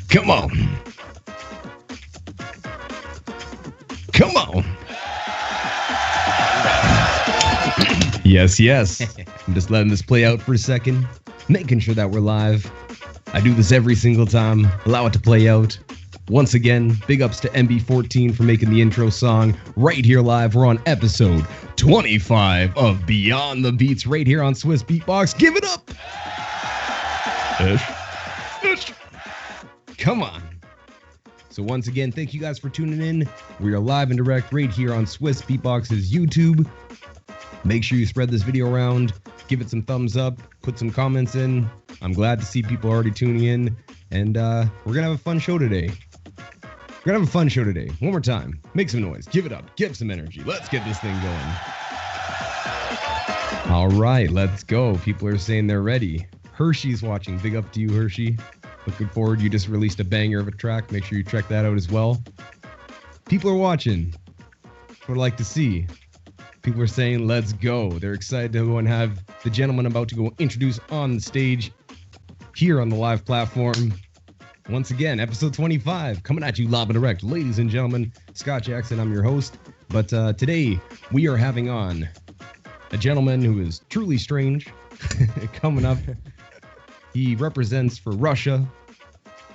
Come on. Come on. Yes, yes. I'm just letting this play out for a second, making sure that we're live. I do this every single time. Allow it to play out. Once again, big ups to MB14 for making the intro song right here live. We're on episode 25 of Beyond the Beats right here on Swissbeatbox. Give it up. Come on. So once again, thank you guys for tuning in. We are live and direct right here on Swissbeatbox's YouTube. Make sure you spread this video around, give it some thumbs up, put some comments in. I'm glad to see people already tuning in, and we're gonna have a fun show today. We're gonna have a fun show today. One more time, make some noise, give it up, give some energy. Let's get this thing going. All right, let's go. People are saying they're ready. Hershey's watching. Big up to you, Hershey. Looking forward. You just released a banger of a track. Make sure you check that out as well. People are watching. That's what I like to see. People are saying, let's go. They're excited to go and have the gentleman about to go introduce on the stage here on the live platform. Once again, episode 25, coming at you live and direct. Ladies and gentlemen, Scott Jackson, I'm your host. But today, we are having on a gentleman who is truly strange. Coming up, he represents for Russia.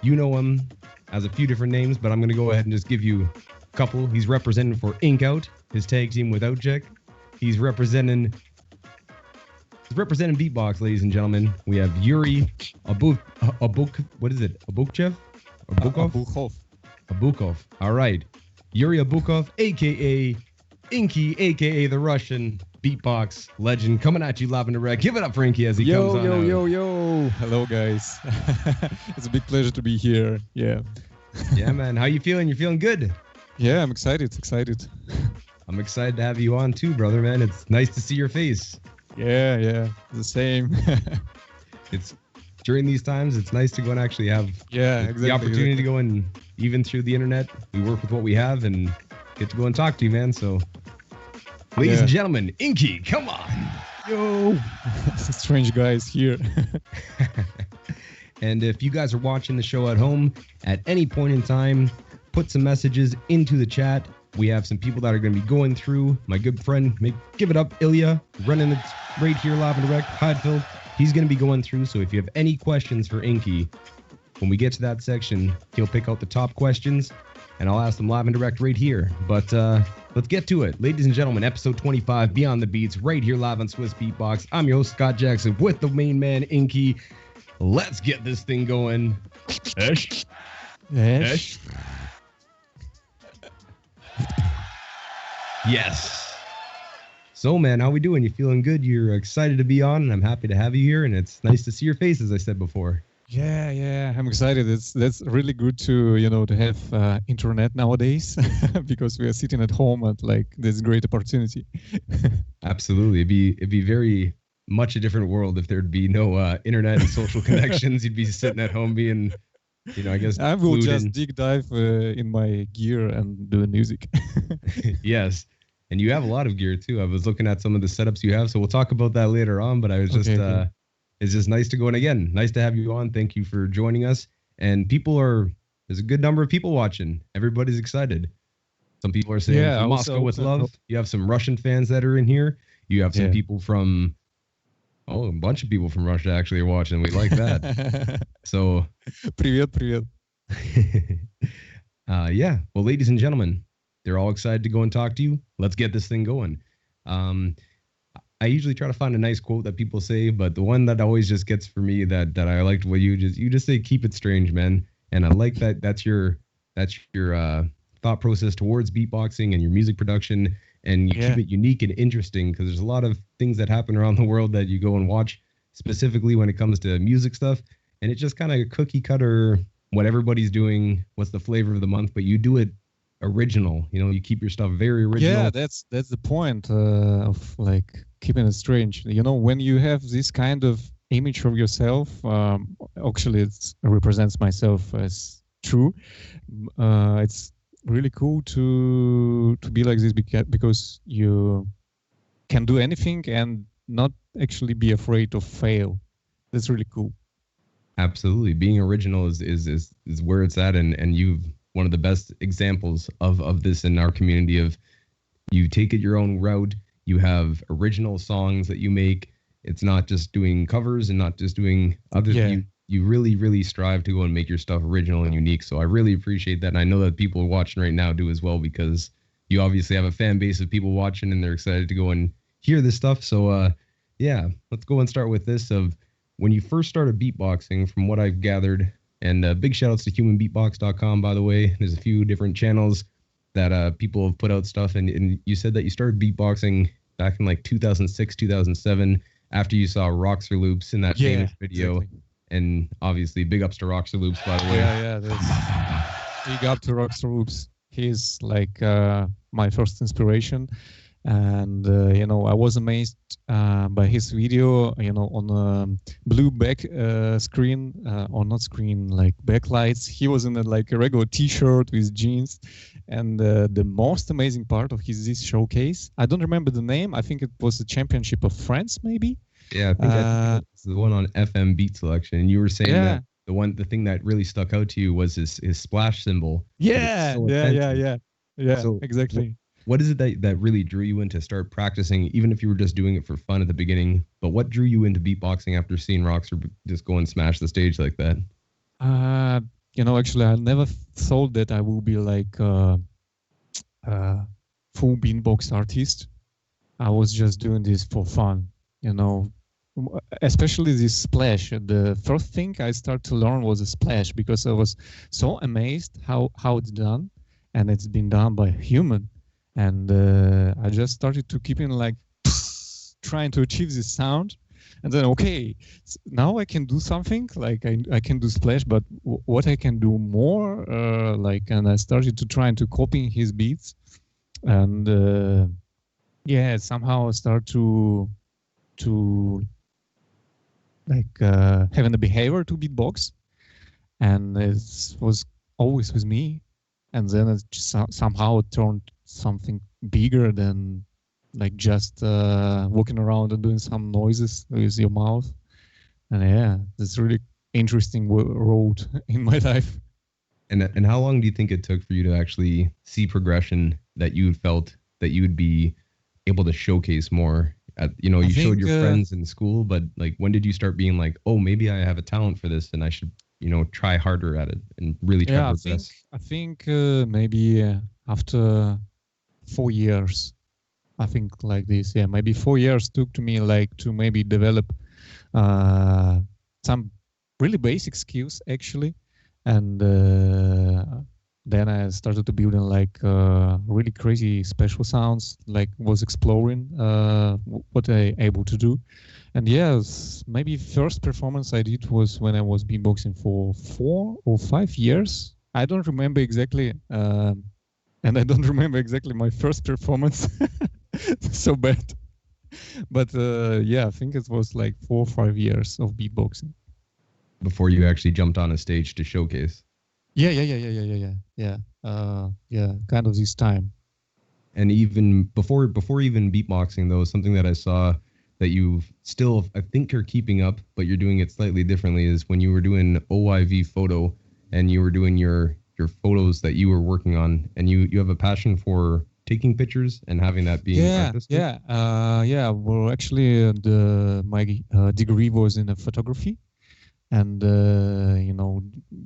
You know him as a few different names, but I'm going to go ahead and just give you a couple. He's representing for Inkie, his tag team with Outcheck. He's representing Beatbox, ladies and gentlemen. We have Yuri Abukov. All right. Yuri Abukov, a.k.a. Inkie, a.k.a. the Russian beatbox legend, coming at you live and direct. Give it up for Inkie as he comes on. Yo. Hello, guys. It's a big pleasure to be here. Yeah. Yeah, man. How you feeling? You're feeling good? Yeah, I'm excited. I'm excited to have you on too, brother, man. It's nice to see your face. Yeah. The same. It's during these times, it's nice to go and actually have the opportunity to go and, even through the internet, we work with what we have and get to go and talk to you, man. So, ladies and gentlemen, Inkie, come on. Yo. Strange guys here. And if you guys are watching the show at home, at any point in time, put some messages into the chat. We have some people that are going to be going through. My good friend, give it up, Ilya, running it right here live and direct. Heidfeld, he's going to be going through. So if you have any questions for Inkie, when we get to that section, he'll pick out the top questions, and I'll ask them live and direct right here. But let's get to it. Ladies and gentlemen, episode 25, Beyond the Beats, right here live on Swissbeatbox. I'm your host, Scott Jackson, with the main man, Inkie. Let's get this thing going. Esh. Yes. So, man, how we doing? You feeling good? You're excited to be on, and I'm happy to have you here, and it's nice to see your face, as I said before. Yeah, I'm excited. That's really good to to have internet nowadays because we are sitting at home and this great opportunity. Absolutely, it'd be very much a different world if there'd be no internet and social connections. You'd be sitting at home being, I guess I will just dive in my gear and do music. Yes, and you have a lot of gear too. I was looking at some of the setups you have, so we'll talk about that later on. But I was just it's just nice to go, and again, nice to have you on. Thank you for joining us. And there's a good number of people watching. Everybody's excited. Some people are saying from Moscow with love. You have some Russian fans that are in here. You have some people from, a bunch of people from Russia actually are watching. We like that. So, Привет. Yeah. Well, ladies and gentlemen, they're all excited to go and talk to you. Let's get this thing going. I usually try to find a nice quote that people say, but the one that always just gets for me that I liked what you just say, keep it strange, man. And I like that. That's your thought process towards beatboxing and your music production, and you keep it unique and interesting, because there's a lot of things that happen around the world that you go and watch, specifically when it comes to music stuff, and it's just kind of cookie cutter, what everybody's doing, what's the flavor of the month, but you do it original. You keep your stuff very original. Yeah, that's the point of keeping it strange. When you have this kind of image of yourself, actually it represents myself as true. It's really cool to be like this because you can do anything and not actually be afraid of fail. That's really cool. Absolutely. Being original is where it's at, and you've one of the best examples of this in our community of you take it your own route. You have original songs that you make. It's not just doing covers and not just doing other Yeah. you really, really strive to go and make your stuff original and unique. So I really appreciate that. And I know that people watching right now do as well because you obviously have a fan base of people watching and they're excited to go and hear this stuff. So yeah, let's go and start with this of when you first started beatboxing, from what I've gathered, and big shout outs to humanbeatbox.com, by the way. There's a few different channels that people have put out stuff. And you said that you started beatboxing back in like 2006, 2007, after you saw Roxer Loops in that famous video. Exactly. And obviously, big ups to Roxer Loops, by the way. Yeah, that's big up to Rockstar Loops. He's like my first inspiration, and I was amazed by his video. On a blue back screen, or not screen, like backlights. He was in like a regular T-shirt with jeans, and the most amazing part of this showcase, I don't remember the name. I think it was the Championship of France, maybe. Yeah, I think that's the one on FM Beat Selection. And you were saying Yeah. that the thing that really stuck out to you was his splash symbol. Yeah, so yeah, offensive. yeah, So exactly. what is it that really drew you in to start practicing, even if you were just doing it for fun at the beginning? But what drew you into beatboxing after seeing Roxer just go and smash the stage like that? Actually, I never thought that I will be like a full beatbox artist. I was just doing this for fun, especially this splash. The first thing I started to learn was a splash because I was so amazed how it's done, and it's been done by a human. And I just started to keep in like trying to achieve this sound. And then, okay, now I can do something like I can do splash, but what I can do more, and I started to try to copy his beats, and somehow I start to having a behavior to beatbox, and it was always with me, and then it just somehow turned something bigger than like just walking around and doing some noises with your mouth. And yeah, that's really interesting road in my life. And how long do you think it took for you to actually see progression that you felt that you would be able to showcase more? You showed your friends in school, but like when did you start being like, oh, maybe I have a talent for this and I should, try harder at it and really try to progress? I think maybe after 4 years. I think like this, yeah, maybe 4 years took to me like to maybe develop some really basic skills actually, and then I started to build in like really crazy special sounds, like was exploring what I able to do. And yes, maybe first performance I did was when I was beatboxing for 4 or 5 years. I don't remember exactly, and I don't remember exactly my first performance. So bad. But I think it was like 4 or 5 years of beatboxing Before you actually jumped on a stage to showcase. Yeah. Kind of this time. And even before even beatboxing, though, something that I saw that you still, I think you're keeping up, but you're doing it slightly differently, is when you were doing OIV photo and you were doing your photos that you were working on, and you have a passion for taking pictures and having that being artistic? Well, actually, my degree was in photography, and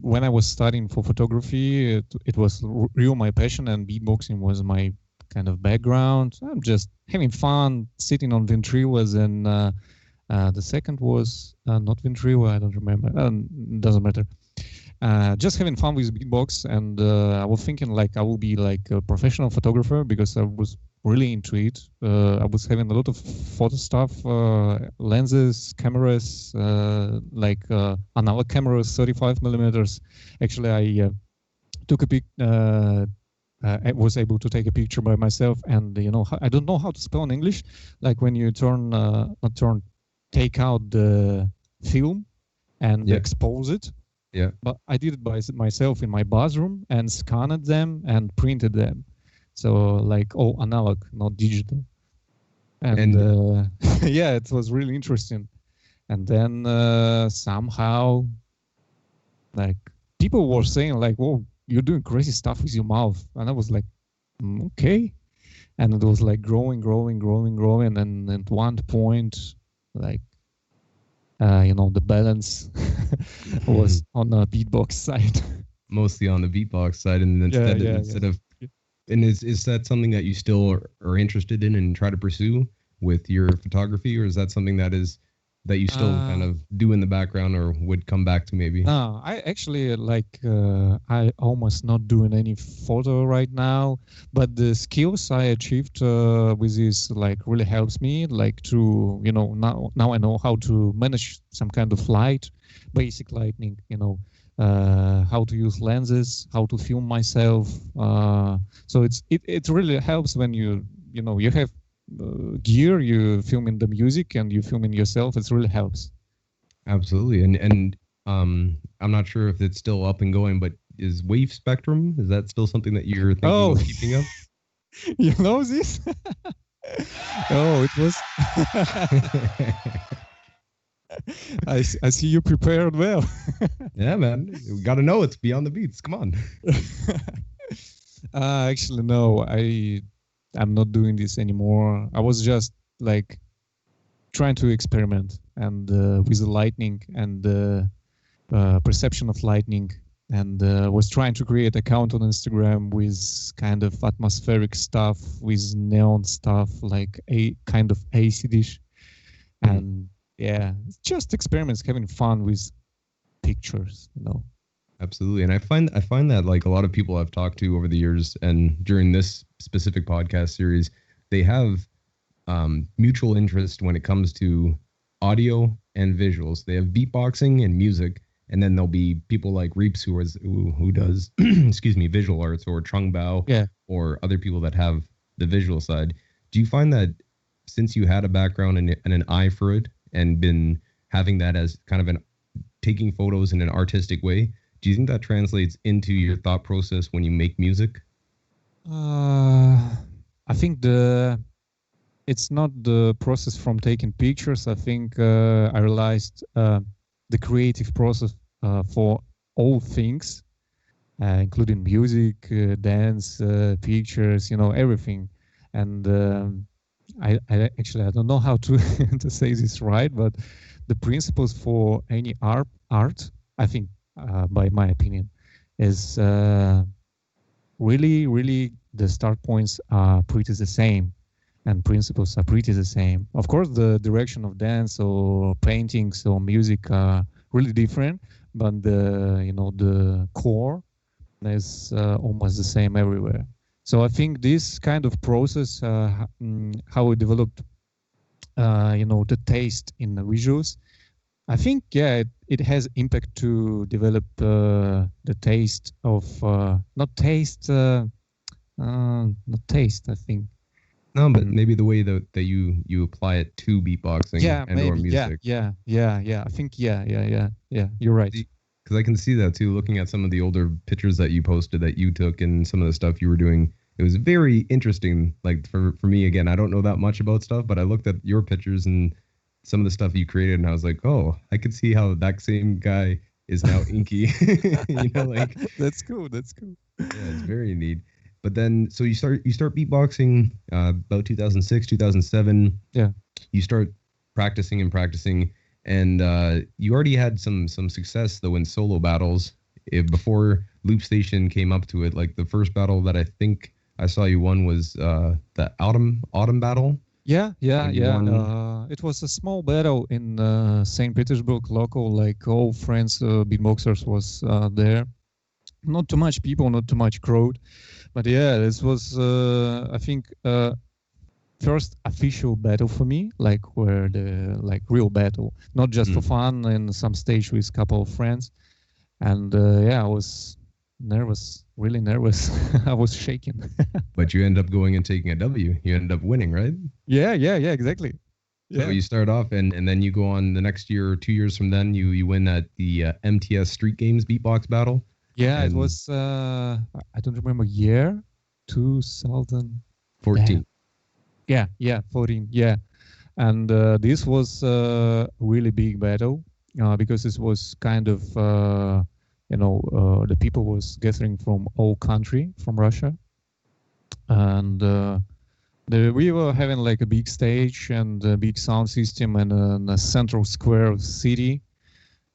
when I was studying for photography, it was real my passion, and beatboxing was my kind of background. I'm just having fun, sitting on ventriloquist, and the second was not ventriloquist. I don't remember. Doesn't matter. Just having fun with beatbox, and I was thinking like I will be like a professional photographer because I was really into it. I was having a lot of photo stuff, lenses, cameras, analog cameras, 35 millimeters. Actually, I took a pic. I was able to take a picture by myself, and I don't know how to spell in English. Like when you take out the film and expose it. Yeah. But I did it by myself in my bathroom and scanned them and printed them. So like all analog, not digital. And it was really interesting. And then somehow Like people were saying like, "Whoa, you're doing crazy stuff with your mouth," and I was like, "Okay." And it was like growing, and at one point, like the balance was on the beatbox side. Mostly on the beatbox side, and instead of, and is that something that you still are interested in and try to pursue with your photography, or is that something that you still kind of do in the background or would come back to maybe? No, I actually I almost not doing any photo right now, but the skills I achieved with this like really helps me like to now I know how to manage some kind of light, basic lighting, how to use lenses, how to film myself. So it really helps when you have gear, you filming the music and you filming yourself. It really helps. Absolutely, and I'm not sure if it's still up and going, but is Wave Spectrum, is that still something that you're thinking of keeping up? You know this? Oh, it was. I see you prepared well. Yeah, man, we got to know it's Beyond the Beats. Come on. Actually, no, I'm not doing this anymore. I was just like trying to experiment and with the lightning and the perception of lightning, and was trying to create an account on Instagram with kind of atmospheric stuff, with neon stuff, like a kind of acid-ish. And yeah, it's just experiments, having fun with pictures, Absolutely, and I find that like a lot of people I've talked to over the years, and during this specific podcast series, they have mutual interest when it comes to audio and visuals. They have beatboxing and music, and then there'll be people like Reeps who does excuse me, visual arts, or Trung Bao, or other people that have the visual side. Do you find that since you had a background and an eye for it, and been having that as kind of taking photos in an artistic way, do you think that translates into your thought process when you make music? I think it's not the process from taking pictures. I think I realized the creative process for all things, including music, dance, pictures, everything. And I actually I don't know how to to say this right, but the principles for any art, I think, by my opinion, is really the start points are pretty the same, and principles are pretty the same. Of course, the direction of dance or paintings or music are really different, but the core is almost the same everywhere. So I think this kind of process, how we developed, the taste in the visuals, I think, it has impact to develop the taste of not taste, not taste. I think. No, but maybe the way that you apply it to beatboxing or music. Yeah. I think, yeah. You're right. Because I can see that too, looking at some of the older pictures that you posted that you took and some of the stuff you were doing. It was very interesting. Like for me, again, I don't know that much about stuff, but I looked at your pictures and some of the stuff you created, and I was like, oh, I could see how that same guy is now Inkie. Like That's cool. Yeah, it's very neat. But then, so you start beatboxing about 2006, 2007. Yeah. You start practicing, and you already had some success though in solo battles before Loopstation came up to it. Like the first battle that I think I saw you won was the autumn battle. Yeah. It was a small battle in St. Petersburg, local, like all friends, beatboxers was there. Not too much people, not too much crowd, but yeah, this was I think first official battle for me, like where the real battle, not just for fun in some stage with a couple of friends, and I was nervous, really nervous. I was shaking. But you end up going and taking a W. You end up winning, right? Yeah, exactly. So you start off, and then you go on the next year or 2 years from then, you win at the MTS Street Games beatbox battle. Yeah, it was, I don't remember year, 2014. Yeah, 14, yeah. And this was a really big battle because this was kind of the people was gathering from all country, from Russia. And we were having like a big stage and a big sound system and a central square of the city.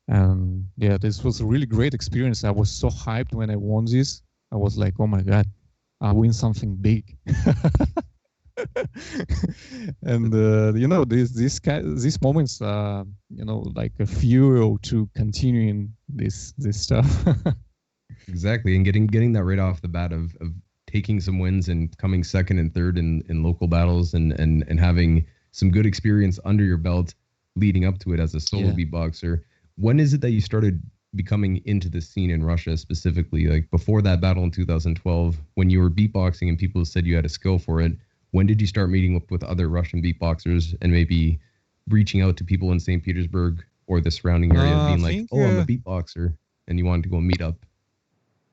And yeah, this was a really great experience. I was so hyped when I won this. I was like, oh my God, I win something big. And these moments like a fuel to continuing this stuff. Exactly, and getting that right off the bat of taking some wins and coming second and third in local battles and having some good experience under your belt leading up to it as a solo beatboxer. When is it that you started becoming into the scene in Russia specifically? Like before that battle in 2012, when you were beatboxing and people said you had a skill for it, when did you start meeting up with other Russian beatboxers and maybe reaching out to people in St. Petersburg or the surrounding area, being like, "Oh, I'm a beatboxer," and you wanted to go meet up?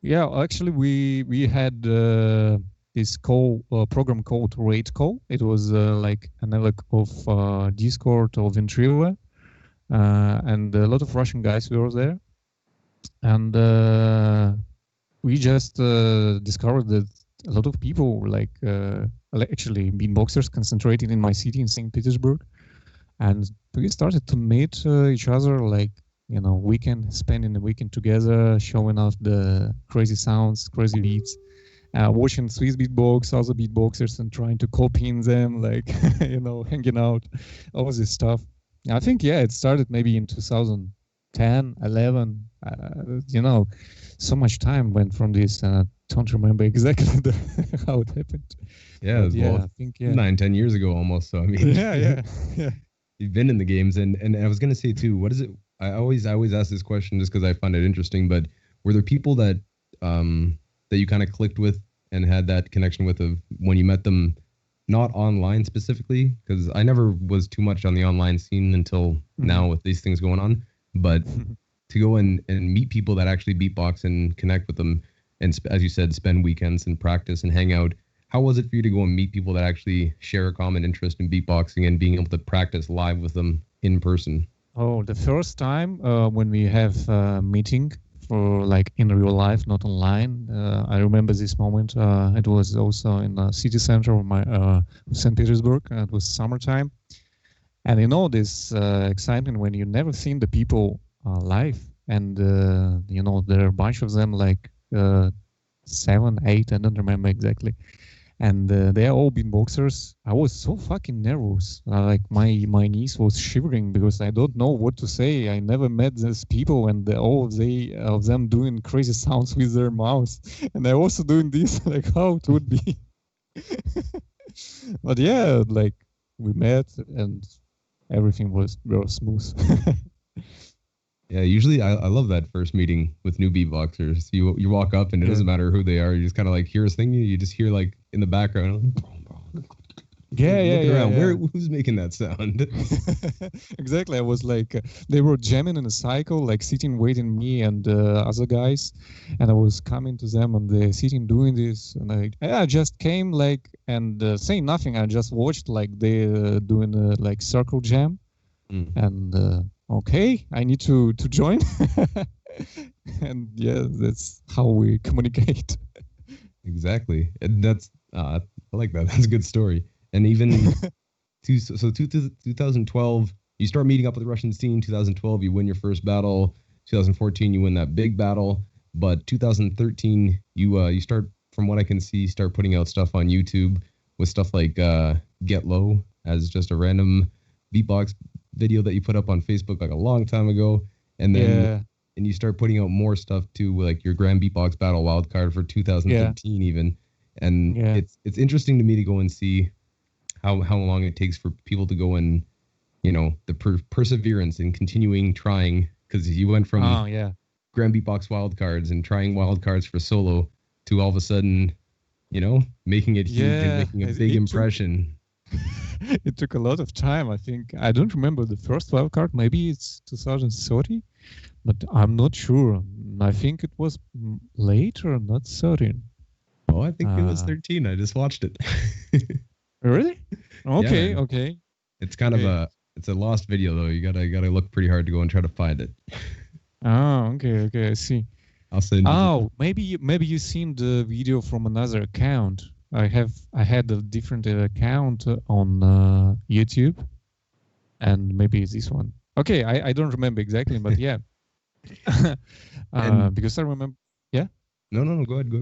Yeah, actually, we had this program called Raid Call. It was like an analog of Discord or Ventrilo, and a lot of Russian guys were there, and we just discovered that a lot of people like actually beatboxers concentrated in my city in St. Petersburg, and we started to meet each other like spending the weekend together, showing off the crazy sounds, crazy beats, watching Swissbeatbox, other beatboxers, and trying to copy in them, like hanging out, all this stuff. I think it started maybe in 2010, 11. So much time went from this, and I don't remember exactly how it happened. Yeah, I think 9-10 years ago almost. So I mean, yeah. You've been in the games, and I was gonna say too, what is it? I always ask this question just because I find it interesting. But were there people that you kind of clicked with and had that connection with when you met them, not online specifically? Because I never was too much on the online scene until now with these things going on. But to go and meet people that actually beatbox and connect with them, and as you said, spend weekends and practice and hang out. How was it for you to go and meet people that actually share a common interest in beatboxing and being able to practice live with them in person? Oh, the first time when we have a meeting for like in real life, not online. I remember this moment. It was also in the city center of my St. Petersburg. It was summertime, and this excitement when you never seen the people live, and there are a bunch of them, like 7, 8. I don't remember exactly. And they are all beatboxers. I was so fucking nervous. Like my knees was shivering because I don't know what to say. I never met these people, and all of them doing crazy sounds with their mouths, and I also doing this. Like how it would be. But yeah, like we met and everything was very smooth. Yeah, usually I love that first meeting with new beatboxers. You walk up and it doesn't matter who they are. You just kind of like hear a thing. You just hear like in the background. Yeah. Who's making that sound? Exactly. I was like, they were jamming in a cycle, like sitting, waiting me and other guys, and I was coming to them and they sitting doing this, and I just came like and saying nothing. I just watched like they doing like circle jam, and. Okay, I need to join. And yeah, that's how we communicate. Exactly. And that's I like that. That's a good story. And even 2012, you start meeting up with the Russian scene. 2012, you win your first battle. 2014, you win that big battle. But 2013, you start, from what I can see, start putting out stuff on YouTube with stuff like Get Low as just a random beatbox video that you put up on Facebook like a long time ago, and then and you start putting out more stuff too, like your Grand Beatbox Battle wildcard for 2013 even, and it's interesting to me to go and see how long it takes for people to go and the perseverance and continuing trying, because you went from Grand Beatbox wildcards and trying wildcards for solo to all of a sudden making it huge and making a big impression. It took a lot of time. I think I don't remember the first wildcard. Maybe it's 2030, but I'm not sure. I think it was later, not 13. Oh, I think it was 13. I just watched it. Really? Okay, okay. It's kind of it's a lost video though. You gotta look pretty hard to go and try to find it. Oh, okay, I see. I'll send you. Oh, maybe you seen the video from another account. I had a different account on YouTube, and maybe it's this one. Okay, I don't remember exactly, but yeah. Because I remember, yeah. No, go ahead.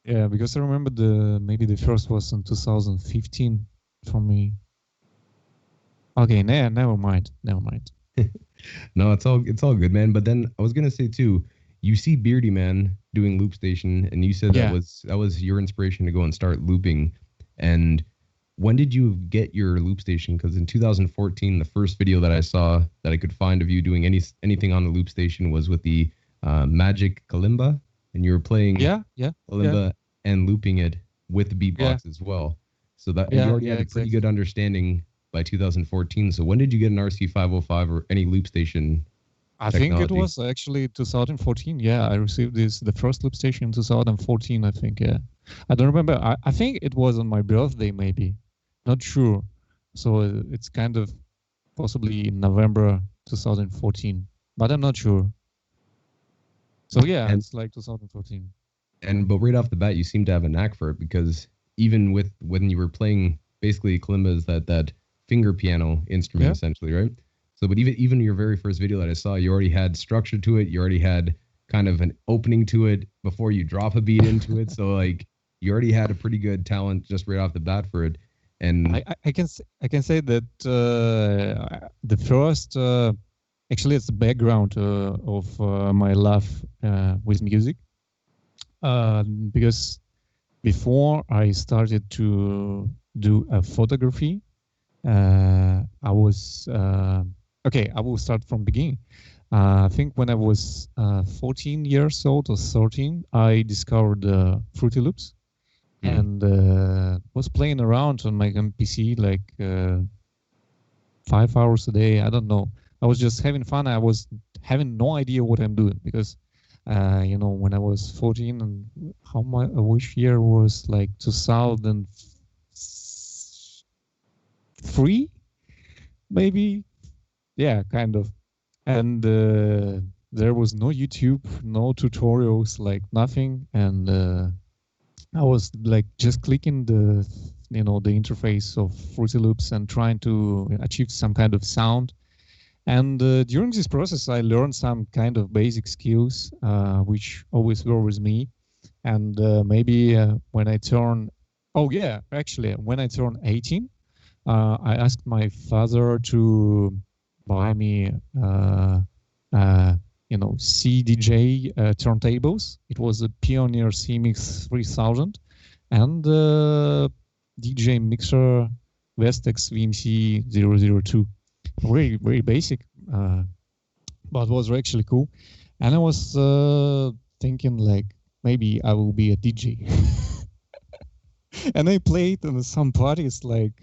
Yeah, because I remember maybe the first was in 2015 for me. Okay, never mind. No, it's all good, man. But then I was gonna say too, you see Beardy Man doing Loopstation, and you said that was your inspiration to go and start looping. And when did you get your Loopstation? Because in 2014, the first video that I saw that I could find of you doing anything on the Loopstation was with the Magic Kalimba, and you were playing Kalimba and looping it with the beatbox as well. So that you already had a pretty good understanding by 2014. So when did you get an RC505 or any Loopstation? I think it was actually 2014. Yeah, I received the first Loopstation in 2014. I think. Yeah, I don't remember. I think it was on my birthday, maybe. Not sure. So it's kind of possibly in November 2014, but I'm not sure. So yeah, it's like 2014. But right off the bat, you seem to have a knack for it, because even with when you were playing basically kalimba is that finger piano instrument essentially, right? So, but even your very first video that I saw, you already had structure to it. You already had kind of an opening to it before you drop a beat into it. So like you already had a pretty good talent just right off the bat for it. And I can say that the first actually it's the background of my love with music, because before I started to do photography, I was okay. I will start from beginning. I think when I was 14 years old or 13, I discovered Fruity Loops. And was playing around on my PC like 5 hours a day. I don't know. I was just having fun. I was having no idea what I'm doing, because, when I was 14, and which year was like 2003, maybe. Yeah, kind of. And there was no YouTube, no tutorials, like nothing. And I was like just clicking the interface of Fruity Loops and trying to achieve some kind of sound. And during this process, I learned some kind of basic skills, which always were with me. And maybe when I turn 18, I asked my father to buy me CDJ turntables. It was a Pioneer CMix 3000 and DJ mixer Vestex VMC 002. Very, very basic, but was actually cool. And I was thinking like maybe I will be a DJ. And I played in some parties like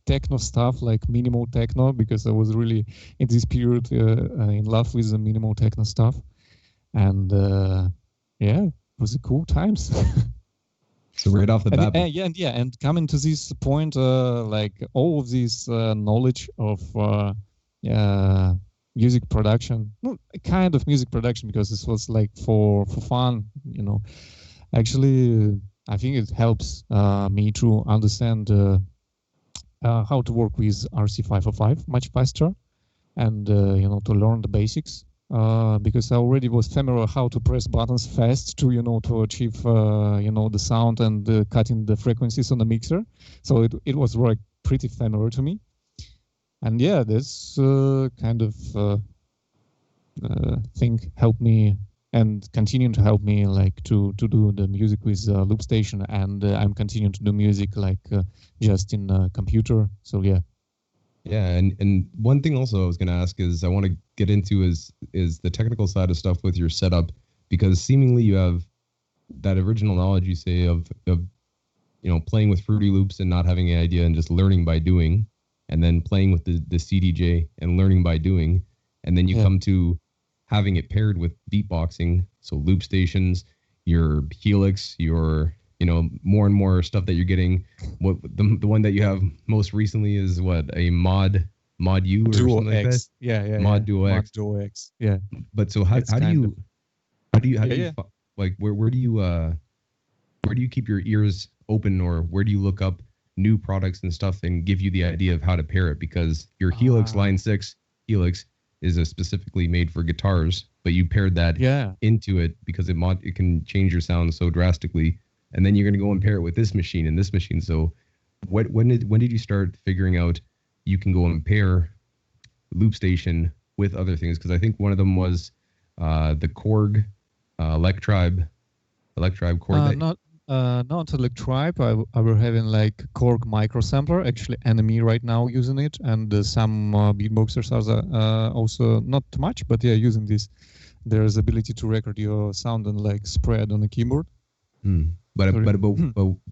techno stuff, like minimal techno, because I was really in this period in love with the minimal techno stuff. And it was a cool times. So right off the bat. And coming to this point, like all of this knowledge of music production, kind of music production, because this was like for fun, Actually, I think it helps me to understand how to work with RC505 much faster, and to learn the basics. Because I already was familiar how to press buttons fast to achieve the sound and cutting the frequencies on the mixer. So it was like pretty familiar to me. And yeah, this kind of thing helped me and continuing to help me like to do the music with Loopstation, and I'm continuing to do music like just in a computer. So yeah. Yeah, and one thing also I was going to ask is I want to get into is the technical side of stuff with your setup, because seemingly you have that original knowledge you say of playing with Fruity Loops and not having an idea and just learning by doing, and then playing with the CDJ and learning by doing, and then you come to having it paired with beatboxing, so loop stations, your Helix, your more and more stuff that you're getting. What the one that you have most recently is what, a Mod U or Duo something X. Like that? Yeah. Mod Duo X. Mod Duo X. Yeah. But so how do like where do you keep your ears open, or where do you look up new products and stuff and give you the idea of how to pair it? Because your Helix Line 6 Helix is specifically made for guitars, but you paired that into it because it can change your sound so drastically, and then you're going to go and pair it with this machine and this machine. So when did you start figuring out you can go and pair Loopstation with other things? Because I think one of them was the Korg Electribe Korg. Not Electribe. I were having like Korg micro sampler, actually Enemy right now using it, and some beatboxers are also not too much, but yeah, using this. There's ability to record your sound and like spread on the keyboard. But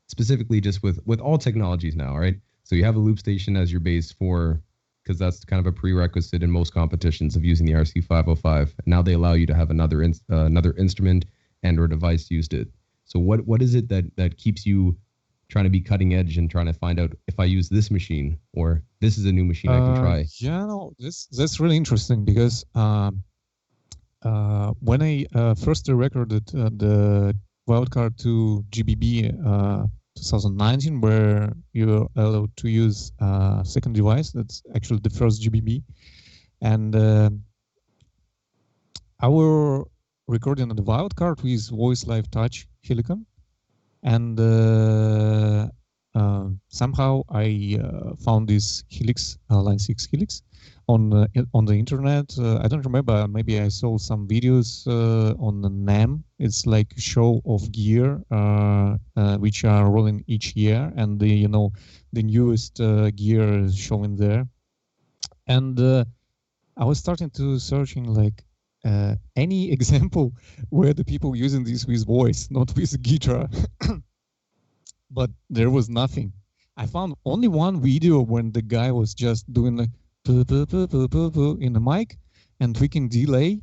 specifically just with all technologies now, right? So you have a Loopstation as your base because that's kind of a prerequisite in most competitions of using the RC505. Now they allow you to have another instrument and or device used it. So what is it that keeps you trying to be cutting edge and trying to find out if I use this machine or this is a new machine I can try? Yeah, no, that's really interesting because when I first recorded the wildcard to GBB 2019, where you're allowed to use a second device, that's actually the first GBB, and our recording on the wildcard with Voice Live Touch Helicon, and somehow I found this Helix Line 6 Helix on the internet. I don't remember. Maybe I saw some videos on the NAM. It's like a show of gear which are rolling each year, and the newest gear is showing there. And I was starting to searching like any example where the people using this with voice, not with guitar. But there was nothing. I found only one video when the guy was just doing like in the mic and tweaking delay,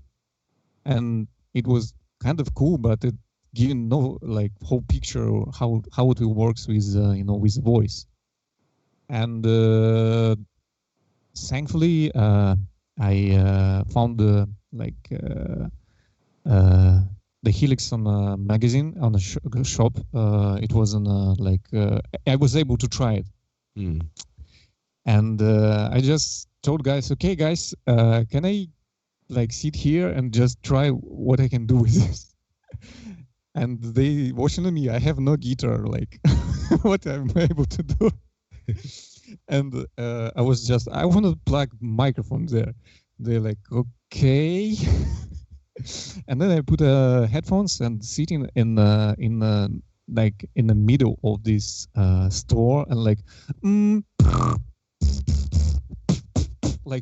and it was kind of cool, but it didn't know like whole picture or how it works with with voice. And thankfully I found the Helix on a magazine on a shop. It was on I was able to try it. And I just told guys, okay, guys, can I like sit here and just try what I can do with this? And they watching me. I have no guitar, like what I'm able to do. And I want to plug microphone there. They're like, okay. And then I put headphones and sitting in the middle of this store and like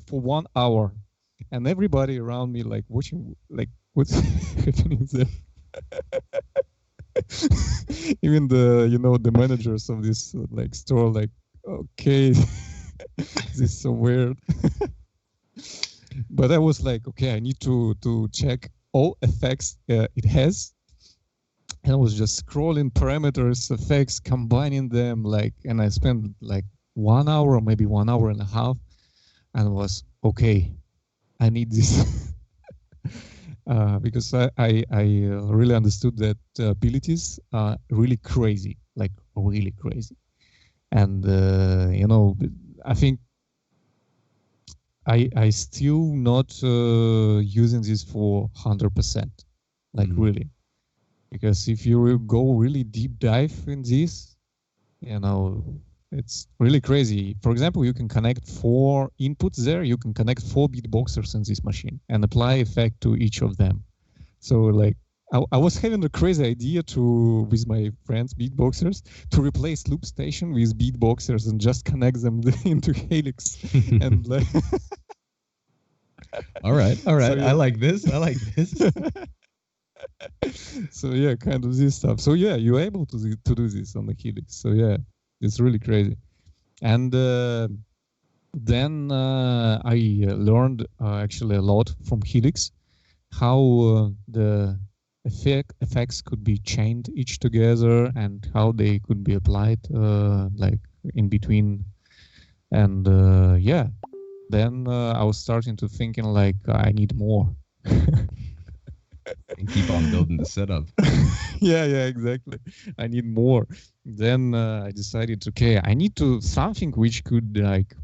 for 1 hour, and everybody around me like watching like what's happening there. Even the managers of this like store like, okay, this is so weird. But I was like, okay, I need to check all effects it has. And I was just scrolling parameters, effects, combining them, and I spent like 1 hour or maybe 1 hour and a half, and was okay, I need this. Because I really understood that abilities are really crazy, like really crazy. And I think I still not using this for 100%, like really, because if you go really deep dive in this, it's really crazy. For example, you can connect 4 inputs there. You can connect 4 beatboxers in this machine and apply effect to each of them. So like I was having a crazy idea with my friends beatboxers to replace Loopstation with beatboxers and just connect them into Helix. And like all right. So, yeah. I like this. So yeah, kind of this stuff. So yeah, you're able to do this on the Helix. So yeah, it's really crazy. And then I learned actually a lot from Helix, how the effects could be chained each together and how they could be applied like in between. And yeah, then I was starting to thinking like I need more. And keep on building the setup. Yeah, exactly. I need more. Then I decided, okay, I need to something which could like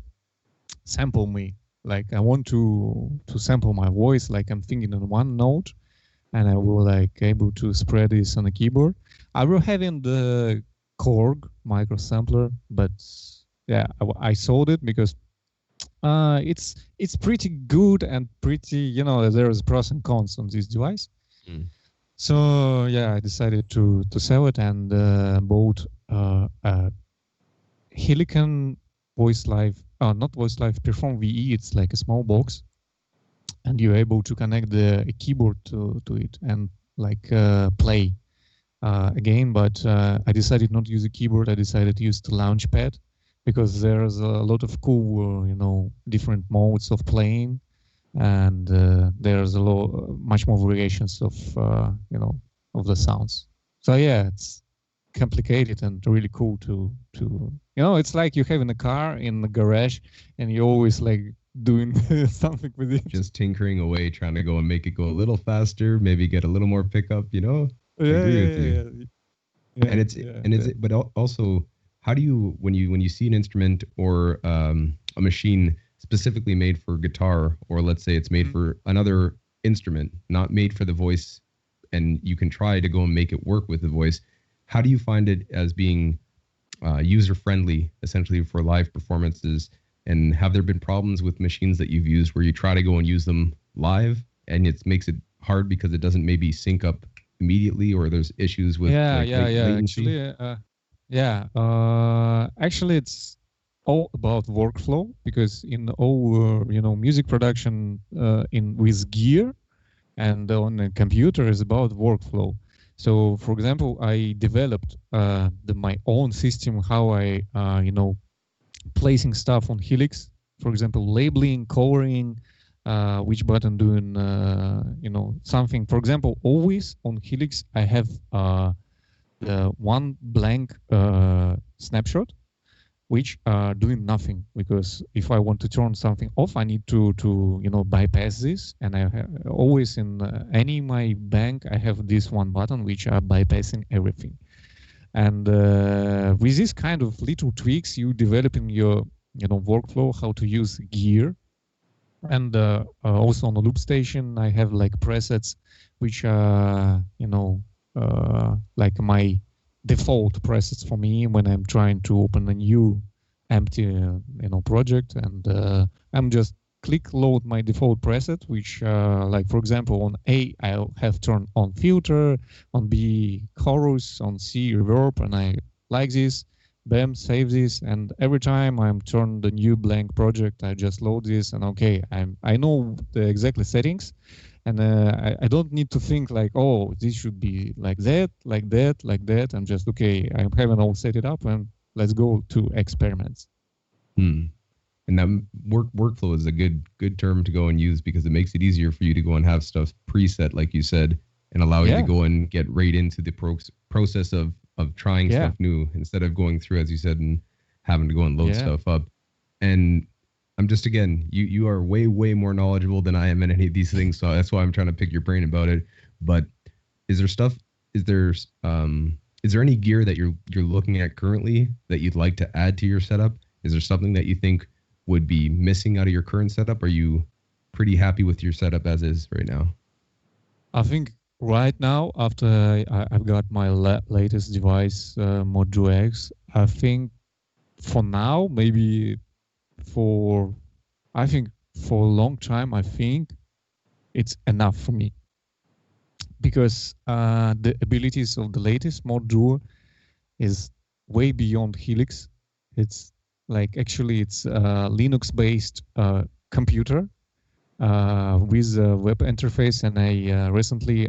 sample me. Like I want to sample my voice. Like I'm thinking on one note, and I will like able to spread this on the keyboard. I will having the Korg micro sampler, but yeah, I sold it because it's pretty good and pretty, you know, there's pros and cons on this device. Mm. So yeah, I decided to sell it and bought a Helicon Voice Live, not Voice Live, Perform VE. It's like a small box, and you're able to connect the keyboard to it and like play again. But I decided not to use a keyboard. I decided to use the launch pad because there's a lot of cool, you know, different modes of playing, and there's a lot, much more variations of, you know, of the sounds. So yeah, it's complicated and really cool to you know, it's like you have in a car in the garage and you always like doing something with it, Just tinkering away, trying to go and make it go a little faster, maybe get a little more pickup, you know. I agree with you. Yeah, And but also, how do you when you see an instrument or a machine specifically made for guitar, or let's say it's made for another instrument, not made for the voice, and you can try to go and make it work with the voice, how do you find it as being user friendly, essentially for live performances? And have there been problems with machines that you've used where you try to go and use them live and it makes it hard because it doesn't maybe sync up immediately, or there's issues with latency? Actually it's all about workflow, because in all you know, music production in with gear and on a computer is about workflow. So for example, I developed my own system, how I you know, placing stuff on Helix, for example, labeling, coloring, which button doing, you know, something. For example, always on Helix, I have the one blank snapshot, which are doing nothing, because if I want to turn something off, I need to you know, bypass this. And I always in any my bank, I have this one button which are bypassing everything. And with this kind of little tweaks, you develop in your, you know, workflow how to use gear. And also on the Loopstation, I have like presets which are, you know, like my default presets for me when I'm trying to open a new empty, you know, project. And I'm just click load my default preset, which like for example on A, I'll have turned on filter, on B, chorus, on C, reverb, and I like this. Bam, save this, and every time I'm turn the new blank project, I just load this, and okay, I know the exactly settings, and I don't need to think like, oh, this should be like that, like that, like that. I'm just okay. I haven't all set it up, and let's go to experiments. And that workflow is a good term to go and use, because it makes it easier for you to go and have stuff preset, like you said, and allow you to go and get right into the process of trying stuff new, instead of going through, as you said, and having to go and load stuff up. And I'm just, again, you are way more knowledgeable than I am in any of these things, so that's why I'm trying to pick your brain about it. But is there any gear that you're looking at currently that you'd like to add to your setup? Is there something that you think would be missing out of your current setup? Are you pretty happy with your setup as is right now? I think right now, after I've got my latest device, Mojo X, I think for now, maybe for a long time, I think it's enough for me, because the abilities of the latest Mojo is way beyond Helix. It's like, actually, it's a Linux-based computer with a web interface, and I recently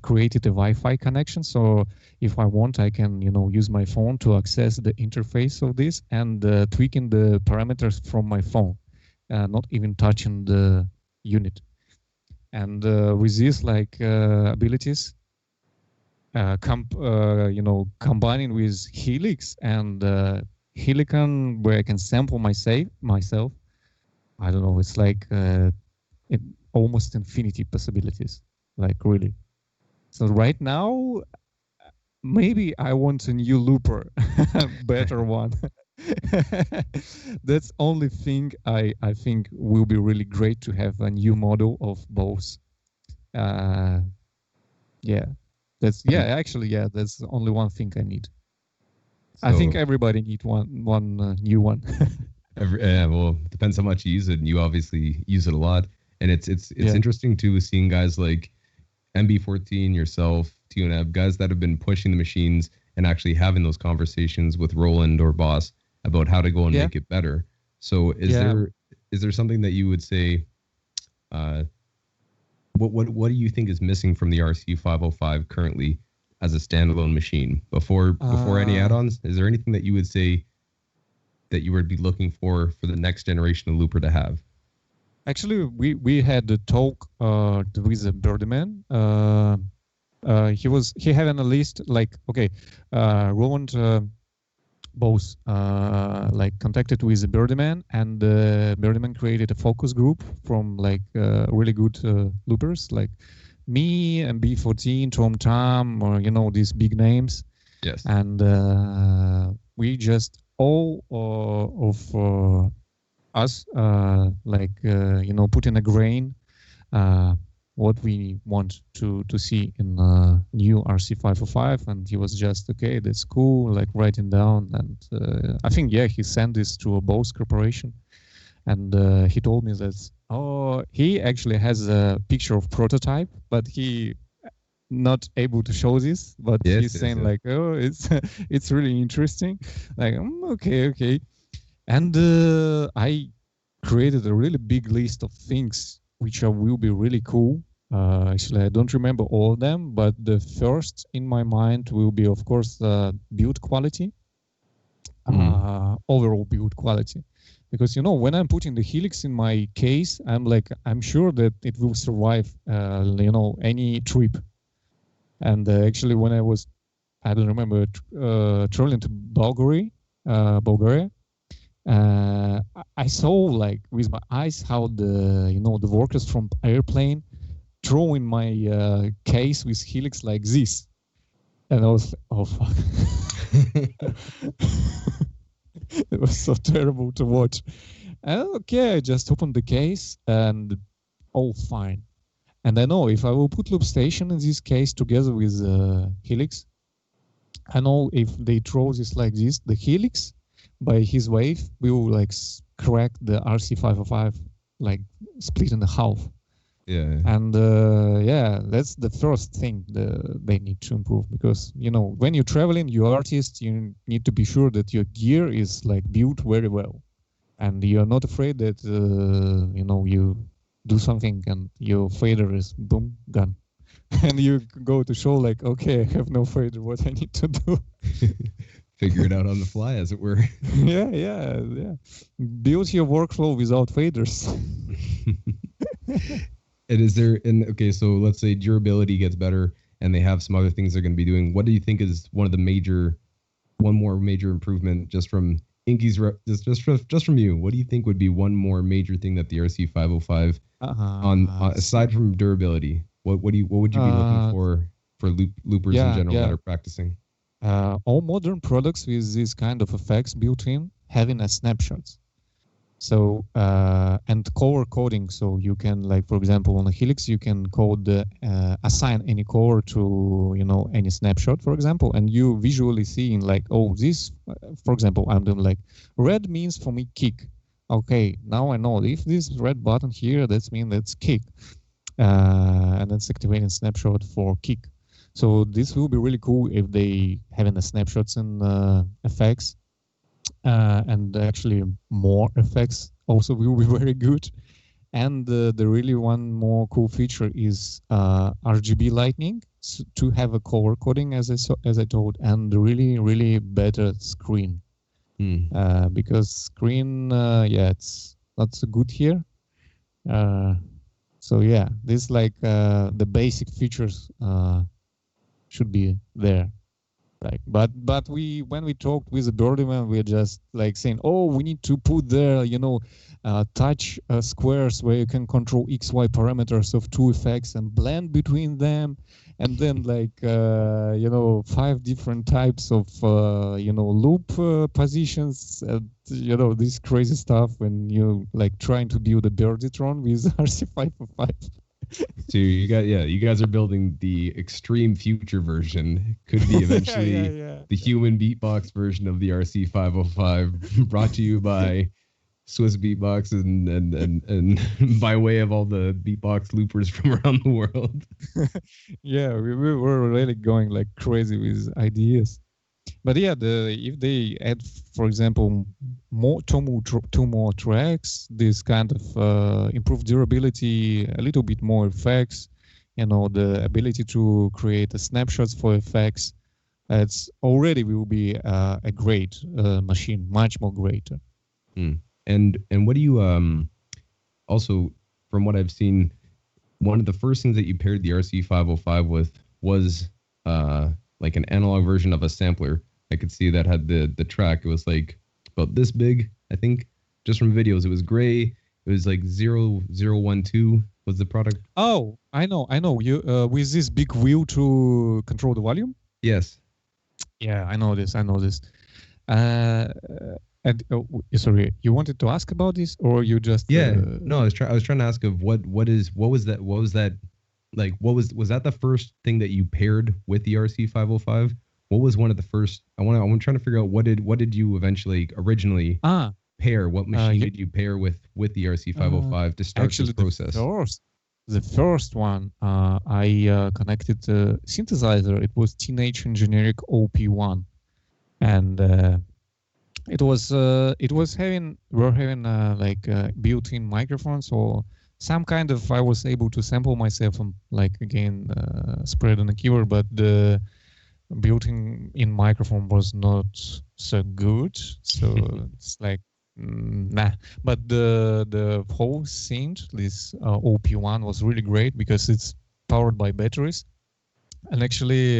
created a Wi-Fi connection. So if I want, I can, you know, use my phone to access the interface of this and tweaking the parameters from my phone, not even touching the unit. And with these like abilities, you know, combining with Helix and Helicon, where I can sample myself, I don't know, it's like almost infinity possibilities, like really. So right now, maybe I want a new looper, better one. That's only thing I think will be really great to have a new model of both. Uh, yeah, actually that's the only one thing I need. I think So everybody need one new one. well, depends how much you use it. And you obviously use it a lot, and it's Yeah, interesting too seeing guys like MB14, yourself, TNF, guys that have been pushing the machines and actually having those conversations with Roland or Boss about how to go and yeah, make it better. So yeah. is there something that you would say? Uh, what do you think is missing from the RC505 currently as a standalone machine before any Uh, add-ons? Is there anything that you would say that you would be looking for the next generation of looper to have? Actually, we had a talk with the Birdman. He had on a list like, okay, Roland both like contacted with the Birdman, and Birdman created a focus group from like really good loopers like me and B14, Tom Tam, or these big names. Yes. And we just all of us like put in a grain what we want to see in new RC505, and he was just okay, that's cool, like writing down. And I think he sent this to a Bose corporation, and he told me that he actually has a picture of prototype, but he not able to show this, but Yes, he's yes, saying yes. like, oh, it's it's really interesting, like okay. And I created a really big list of things which will be really cool. Actually, I don't remember all of them, but the first in my mind will be, of course, build quality, Mm. overall build quality. Because when I'm putting the Helix in my case, I'm sure that it will survive, any trip. And actually, when I don't remember, traveling to Bulgaria, I saw like with my eyes how the workers from airplane throwing my case with Helix like this, and I was like, oh fuck. It was so terrible to watch. And okay, I just opened the case and all fine. And I know if I will put Loopstation in this case together with Helix, I know if they throw this like this, the Helix by his wave will like crack the RC505, like split in half. Yeah. And that's the first thing they need to improve, because when you're traveling, you're artist, you need to be sure that your gear is like built very well, and you're not afraid that you do something and your fader is boom gone. And you go to show like, okay, I have no fader, what I need to do. Figure it out on the fly, as it were. Yeah. Build your workflow without faders. And is there, and okay, so let's say durability gets better and they have some other things they're going to be doing. What do you think is one more major improvement just from Inkie's, just from you? What do you think would be one more major thing that the RC 505 aside from durability? What would you be looking for loopers in general that are practicing? All modern products with this kind of effects built in having a snapshots. So and color coding, so you can, like, for example, on a Helix, you can code assign any color to any snapshot, for example, and you visually seeing like, oh, this, for example, I'm doing like red means for me kick. Okay, now I know if this red button here, that's mean that's kick, and that's activating snapshot for kick. So this will be really cool if they having the snapshots in effects. And actually more effects also will be very good. And the really one more cool feature is RGB lighting to have a color coding, as I told, and really better screen. Because screen, it's not so good here. So yeah, this like the basic features should be there. Like, but when we talked with the Birdman, we're just like saying, oh, we need to put there, touch squares where you can control XY parameters of two effects and blend between them, and then like 5 different types of loop positions, and this crazy stuff when you like trying to build a Birditron with RC505. So you guys are building the extreme future version. Could be eventually the human beatbox version of the RC505, brought to you by Swissbeatbox and by way of all the beatbox loopers from around the world. Yeah, we were really going like crazy with ideas. But yeah, if they add, for example, two more tracks, this kind of improved durability, a little bit more effects, the ability to create snapshots for effects, it's already will be a great machine, much more greater. And what do you also, from what I've seen, one of the first things that you paired the RC505 with was like an analog version of a sampler. I could see that had the track. It was like about this big, I think, just from videos. It was gray. It was like 0012 was the product. Oh, I know. You with this big wheel to control the volume? Yes. Yeah, I know this. And sorry, you wanted to ask about this, or you just? No, I was trying to ask of what was that like? Was that the first thing that you paired with the RC505? What was one of the first? I'm trying to figure out what did you originally pair? What machine did you pair with the RC505 to start this process? The first one I connected the synthesizer. It was Teenage Engineering OP1, and we're having built-in microphones or some kind of. I was able to sample myself and spread on the keyboard, but the built-in microphone was not so good, so it's like nah. But the whole synth, this OP1, was really great because it's powered by batteries, and actually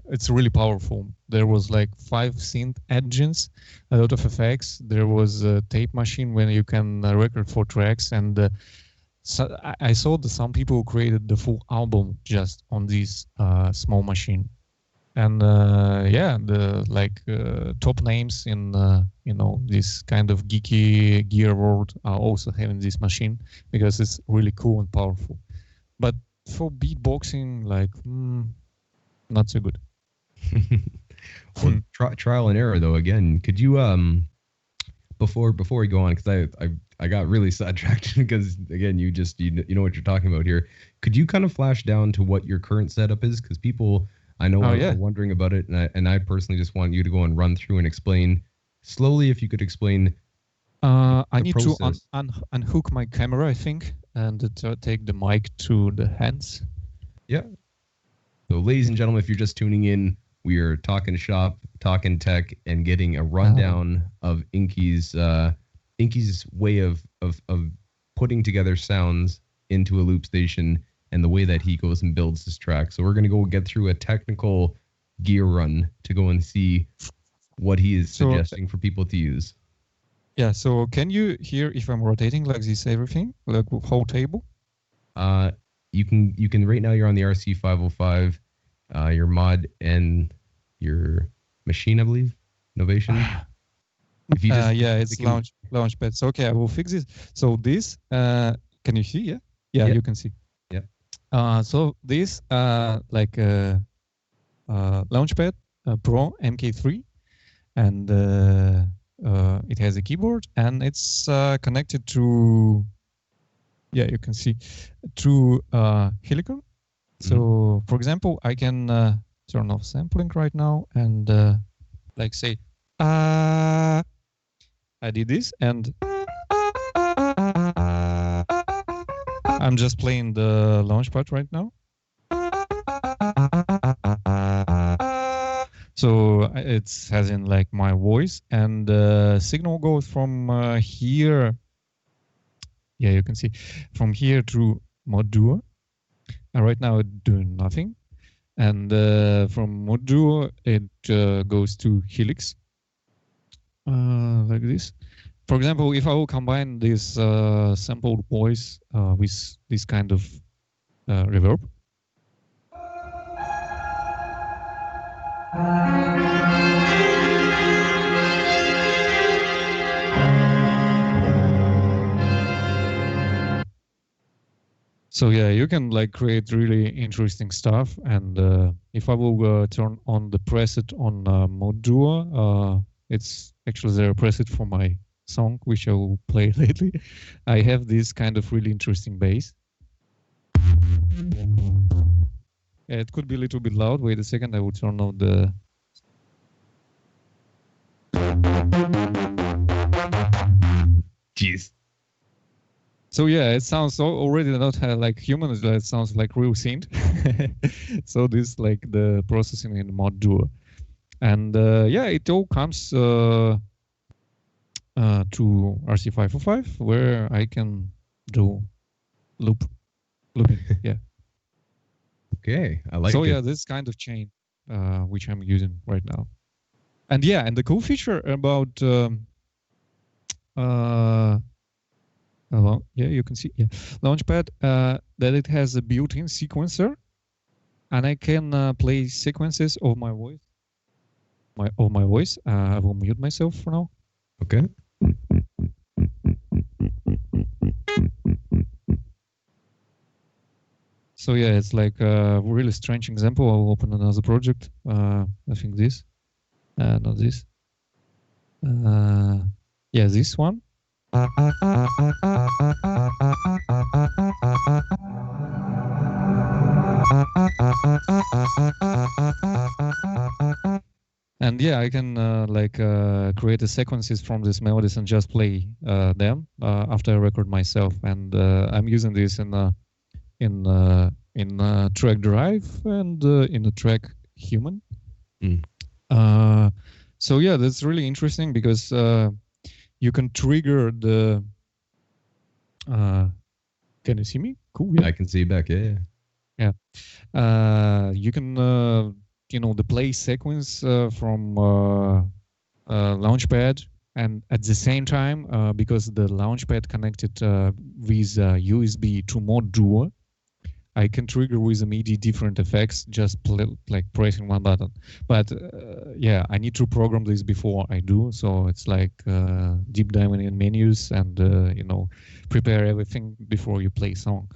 it's really powerful. There was like 5 synth engines, a lot of effects. There was a tape machine where you can record 4 tracks, and so I saw that some people created the full album just on this small machine. And the top names in this kind of geeky gear world are also having this machine because it's really cool and powerful. But for beatboxing, not so good. Well, trial and error though. Again, could you before we go on, because I got really sidetracked because again you know what you're talking about here. Could you kind of flash down to what your current setup is? Because people I know are wondering about it, and I personally just want you to go and run through and explain slowly, if you could explain. I need process. To unhook my camera, I think, and take the mic to the hands. Yeah. So, ladies and gentlemen, if you're just tuning in, we are talking shop, talking tech, and getting a rundown of Inkie's way of putting together sounds into a loop station, and the way that he goes and builds this track. So we're going to go get through a technical gear run to go and see what he is suggesting for people to use. Yeah, so can you hear if I'm rotating like this everything, like whole table? You can right now you're on the RC505, your mod and your machine, I believe, Novation. If you just it's Launchpad. So okay, I will fix this. So this can you see? Yeah, you can see. So this Launchpad Pro MK3, and it has a keyboard, and it's connected to you can see to Helicon. So for example, I can turn off sampling right now and say I did this, and I'm just playing the Launchpad right now. So it's has in like my voice, and the signal goes from here. Yeah, you can see from here to Mod Duo. And right now it's doing nothing. And from Mod Duo, it goes to Helix, like this. For example, if I will combine this sampled voice with this kind of reverb. So yeah, you can like create really interesting stuff. And if I will turn on the preset on Mod Duo, it's actually the preset for my song, which I will play lately. I have this kind of really interesting bass. Yeah, it could be a little bit loud. Wait a second, I will turn on the... Jeez. So yeah, it sounds already not like human. It sounds like real synth. So this like the processing in Mod Duo, and yeah, it all comes to RC505, where I can do looping. Yeah. Okay, I like it. So yeah, this kind of chain which I'm using right now, and yeah, and the cool feature about yeah, you can see, yeah, Launchpad, that it has a built-in sequencer, and I can play sequences of my voice. My voice. I will mute myself for now. Okay. So yeah, it's like a really strange example. I'll open another project. I think this, not this. Yeah, this one. And yeah, I can create the sequences from these melodies and just play them after I record myself. And I'm using this in track Drive and in the track Human. So yeah, that's really interesting because you can trigger the. Can you see me? Cool. Yeah. I can see you back. Yeah. You can the play sequence from Launchpad, and at the same time, because the Launchpad connected with USB to Mod Duo, I can trigger with a MIDI different effects, just like pressing one button. But yeah, I need to program this before I do. So it's like deep diving in menus and, prepare everything before you play song.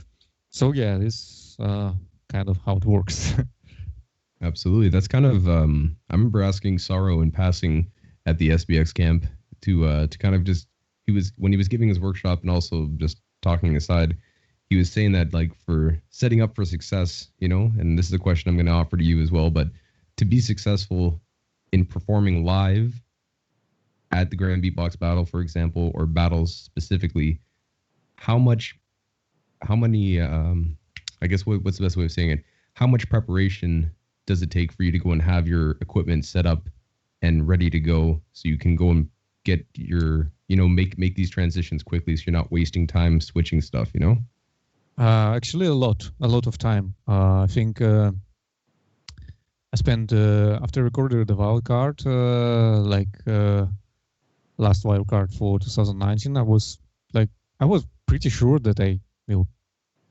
So yeah, this kind of how it works. Absolutely. That's kind of, I remember asking Sorrow in passing at the SBX camp to kind of just, when he was giving his workshop and also just talking aside, he was saying that like for setting up for success, and this is a question I'm going to offer to you as well, but to be successful in performing live at the Grand Beatbox Battle, for example, or battles specifically, how many, I guess what's the best way of saying it? How much preparation does it take for you to go and have your equipment set up and ready to go so you can go and get your, make these transitions quickly so you're not wasting time switching stuff, Actually, a lot of time. I think I spent after recording the wildcard, last wildcard for 2019. I was pretty sure that I will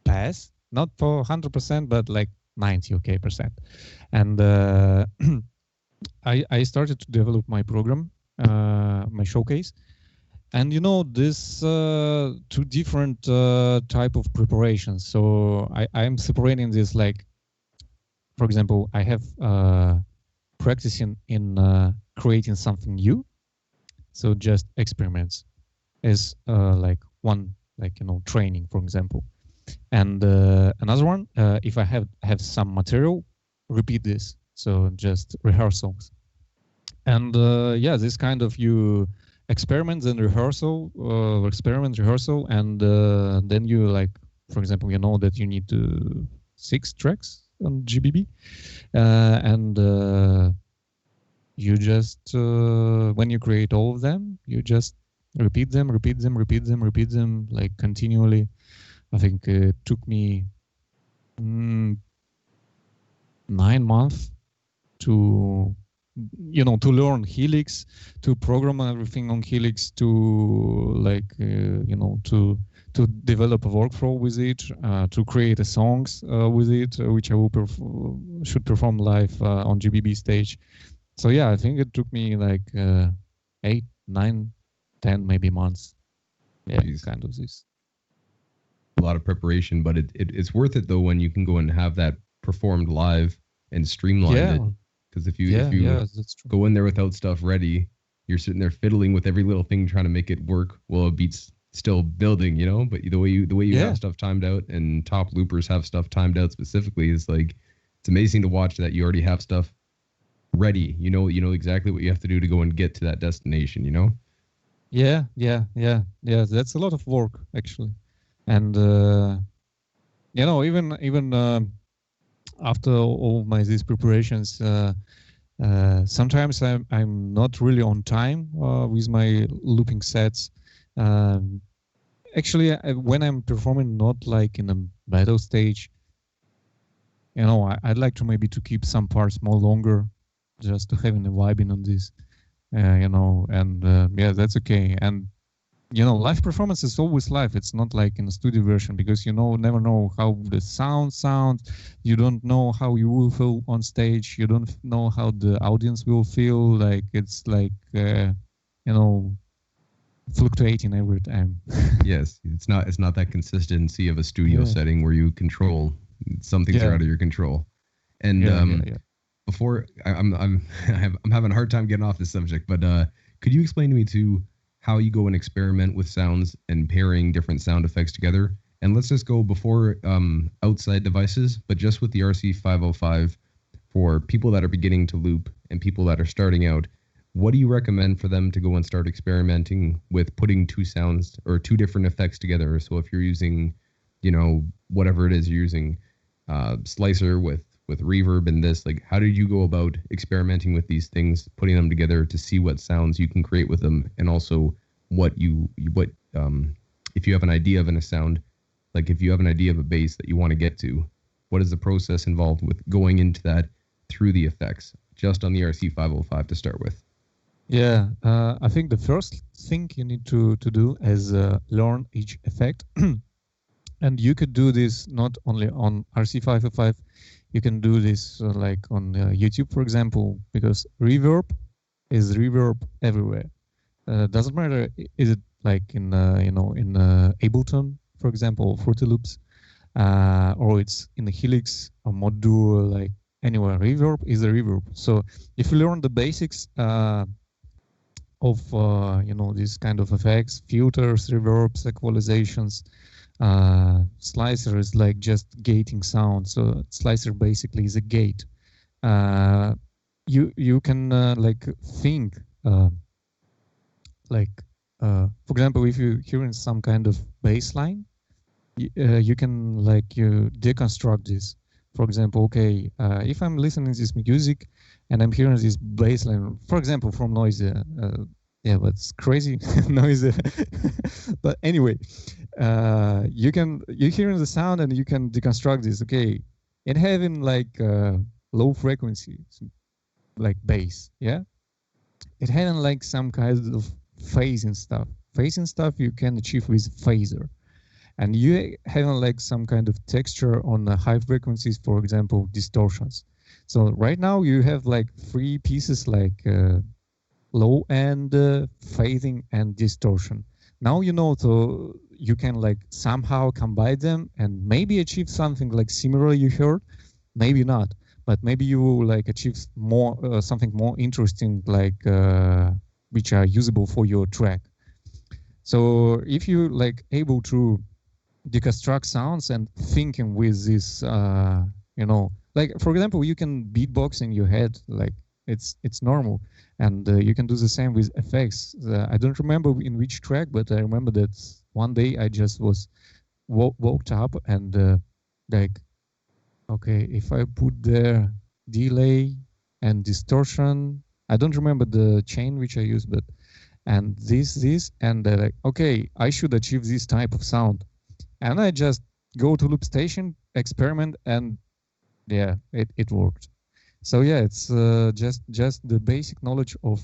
pass, not for 100%, but like 90% and I started to develop my program, my showcase. And this two different type of preparations. So I'm separating this, like, for example, I have practicing in creating something new. So just experiments is like one, training, for example. And another one, if I have some material, repeat this. So just rehearsals. And yeah, this kind of you experiments and rehearsal, and then you, like, for example, that you need 6 tracks on GBB, and you just when you create all of them, you just repeat them like continually. I think it took me 9 months to to learn Helix, to program everything on Helix, to like to develop a workflow with it, to create a songs with it, which I will should perform live on GBB stage. So yeah, I think it took me like 8, 9, 10 maybe months. Yeah, kind of this. A lot of preparation, but it's worth it though when you can go and have that performed live and streamlined it. Because if you go in there without stuff ready, you're sitting there fiddling with every little thing trying to make it work. Well, a beat's still building, But the way you have stuff timed out, and top loopers have stuff timed out specifically, is like it's amazing to watch that you already have stuff ready. You know exactly what you have to do to go and get to that destination. Yeah. That's a lot of work actually, and even after all these preparations, sometimes I'm not really on time with my looping sets. Actually, when I'm performing not like in a battle stage, I'd like to maybe to keep some parts more longer, just to having a vibing on this, and that's okay. And live performance is always live. It's not like in the studio version, because never know how the sounds. You don't know how you will feel on stage. You don't know how the audience will feel. Like it's like fluctuating every time. Yes, it's not that consistency of a studio setting where you control some things are out of your control. And before I'm having a hard time getting off this subject, but could you explain to me too how you go and experiment with sounds and pairing different sound effects together? And let's just go before outside devices, but just with the RC505 for people that are beginning to loop and people that are starting out. What do you recommend for them to go and start experimenting with putting two sounds or two different effects together? So if you're using, whatever it is you're using, slicer with reverb and this, like, how did you go about experimenting with these things, putting them together to see what sounds you can create with them, and also what if you have an idea of a sound, like if you have an idea of a bass that you want to get to, what is the process involved with going into that through the effects, just on the RC505 to start with? Yeah, I think the first thing you need to do is learn each effect. And you could do this not only on RC505, you can do this like on YouTube, for example, because reverb is reverb everywhere. Doesn't matter, is it like in Ableton, for example, Fruity Loops, or it's in the Helix or Modulo, like anywhere, reverb is a reverb. So if you learn the basics of these kind of effects, filters, reverbs, equalizations, slicer is like just gating sound. So slicer basically is a gate. You can like think for example, if you're hearing some kind of bass line, you can you deconstruct this. For example, okay, if I'm listening to this music and I'm hearing this bass line, for example, from Noise, yeah, but it's crazy Noise. But anyway, you're hearing the sound and you can deconstruct this. Okay, and having low frequency, like bass, yeah, it having some kind of phasing stuff. Phasing stuff you can achieve with phaser. And you having some kind of texture on the high frequencies, for example, distortions. So right now you have 3 pieces low end, phasing, and distortion. Now so you can somehow combine them and maybe achieve something similar you heard, maybe not, but maybe you will achieve more something more interesting which are usable for your track. So if you able to deconstruct sounds and thinking with this, for example, you can beatbox in your head, it's normal, and you can do the same with effects. I don't remember in which track, but I remember that one day I just was woke up and okay, if I put there delay and distortion, I don't remember the chain which I used, but and this and okay, I should achieve this type of sound. And I just go to Loopstation, experiment, and Yeah, it worked. So yeah, it's just the basic knowledge of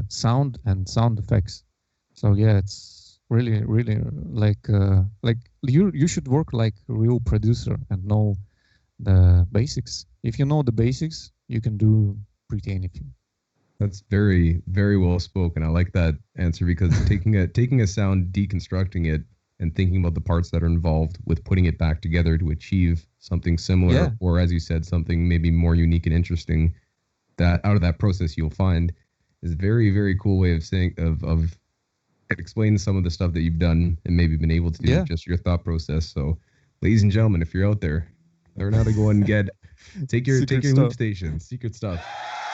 sound and sound effects. So yeah, it's really like you should work like a real producer and know the basics. If you know the basics, you can do pretty anything. That's very, very well spoken. I like that answer because taking a sound, deconstructing it, and thinking about the parts that are involved with putting it back together to achieve something similar, Yeah, or as you said, something maybe more unique and interesting. That out of that process you'll find is a very, very cool way of saying of explaining some of the stuff that you've done and maybe been able to do, yeah. just your thought process. So, ladies and gentlemen, if you're out there, learn how to go and get take Secret your loop stuff. station, secret stuff.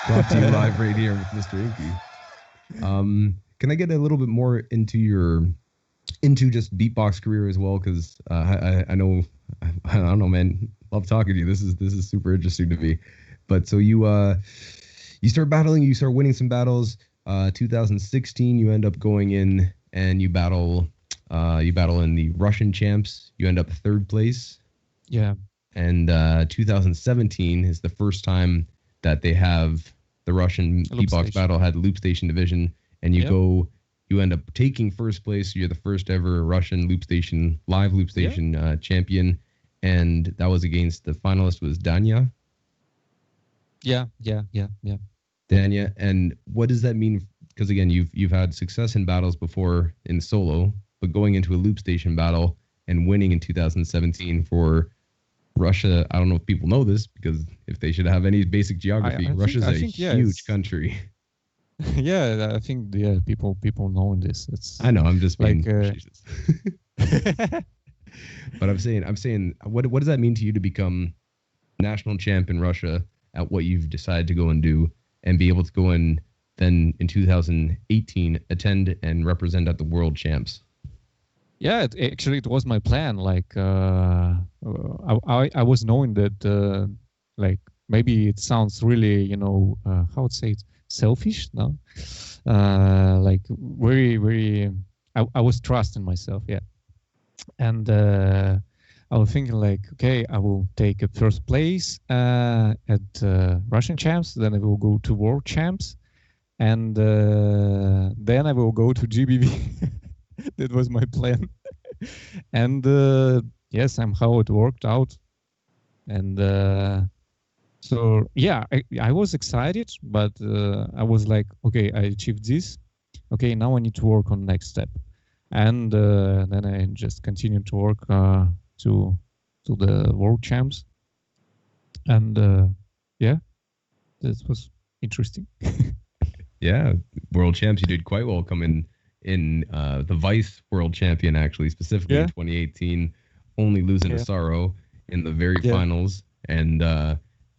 Brought to you live right here with Mr. Inkie. Can I get a little bit more into just beatbox career as well? Because I know I don't know, man. Love talking to you. This is super interesting to me. But so you start battling, you start winning some battles. 2016, you end up going in and you battle in the Russian champs. You end up third place. Yeah, And 2017 is the first time that they have the Russian beatbox Loopstation. battle had Loopstation division, and Yep. you end up taking first place. You're the first ever Russian live Loopstation champion, and that was against the finalist was Danya. Yeah. Danya, and what does that mean? Because again, you've had success in battles before in solo, but going into a Loopstation battle and winning in 2017 for Russia, I don't know if people know this because if they should have any basic geography, Russia's a yeah, huge country. yeah. I think people know this. It's I know, I'm just being like facetious. But I'm saying, what does that mean to you to become national champ in Russia at what you've decided to go and do, and be able to go and then in 2018 attend and represent at the world champs? yeah. Actually, it was my plan. Like I was knowing that like maybe it sounds really how would say it selfish. No, like very. I was trusting myself. Yeah. And I was thinking like, okay, I will take a first place at Russian champs, then I will go to world champs, and then I will go to GBB. That was my plan, and yeah, somehow it worked out, and so yeah, I was excited, but I was like, okay, I achieved this. Okay, now I need to work on next step, and then I just continued to work to the world champs, and yeah, this was interesting. Yeah, world champs, you did quite well coming in the Vice world champion, actually, specifically in Yeah, 2018, only losing to yeah, Sorrow in the very yeah, finals. And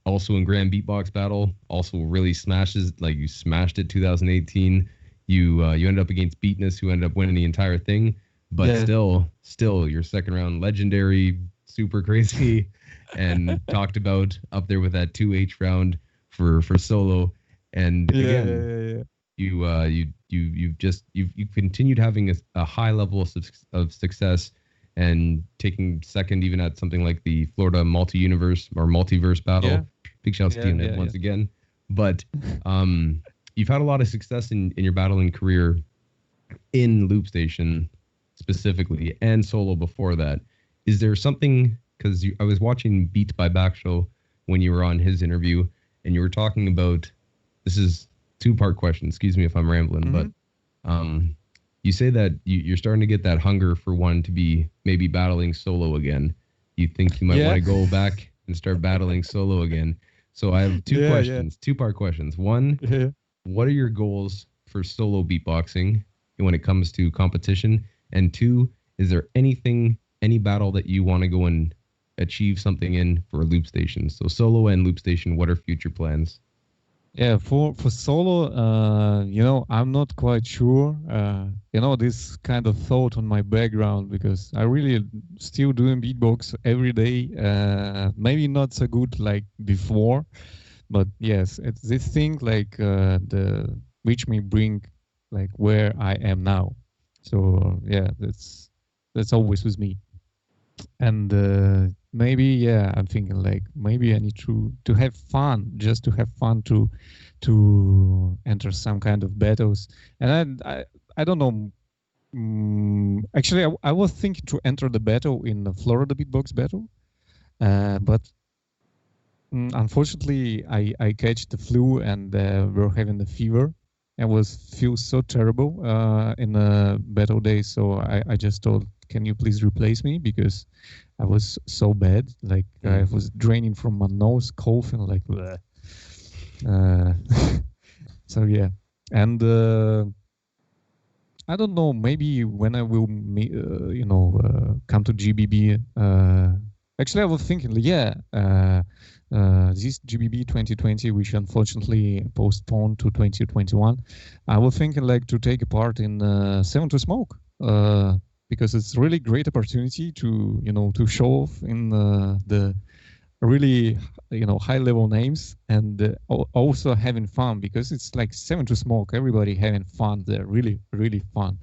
also in Grand Beatbox Battle, also really smashes, like you smashed it 2018. You ended up against Beatness, who ended up winning the entire thing. But yeah, still, your second round legendary, super crazy, and talked about up there with that 2H round for solo. And yeah, again, yeah, you've continued having a high level of success and taking second even at something like the Florida multi-universe or multiverse battle. yeah, Big shouts to you, Ned, yeah, once again. But you've had a lot of success in your battling career in Loopstation specifically and solo before that. Is there something, because I was watching Beat by Back Show when you were on his interview and you were talking about, this is two-part question, excuse me if I'm rambling, but you say that you're starting to get that hunger for one to be maybe battling solo again. You think you might want to go back and start battling solo again. So I have two questions, two-part questions. One, yeah. what are your goals for solo beatboxing when it comes to competition? And two, is there any battle that you want to go and achieve something in for Loopstation? So solo and Loopstation, what are future plans? Yeah, for solo, I'm not quite sure. This kind of thought on my background because I really still doing beatbox every day. Maybe not so good like before, but yes, it's this thing like which me bring like where I am now. So yeah, that's always with me. And maybe, yeah, I'm thinking like maybe I need to have fun, just to have fun to enter some kind of battles. And I don't know. Actually, I was thinking to enter the battle in the Florida Beatbox battle, but unfortunately, I catch the flu and we're having the fever. I was feel so terrible in the battle day, so I just told, can you please replace me, because I was so bad. Like I was draining from my nose, coughing like. Bleh. So yeah, and I don't know. Maybe when I will, come to GBB. Actually, I was thinking, yeah, this GBB 2020, which unfortunately postponed to 2021. I was thinking like to take a part in Seven to Smoke, because it's really great opportunity to show off in the really high level names, and also having fun, because it's like Seven to Smoke, everybody having fun. They're really fun,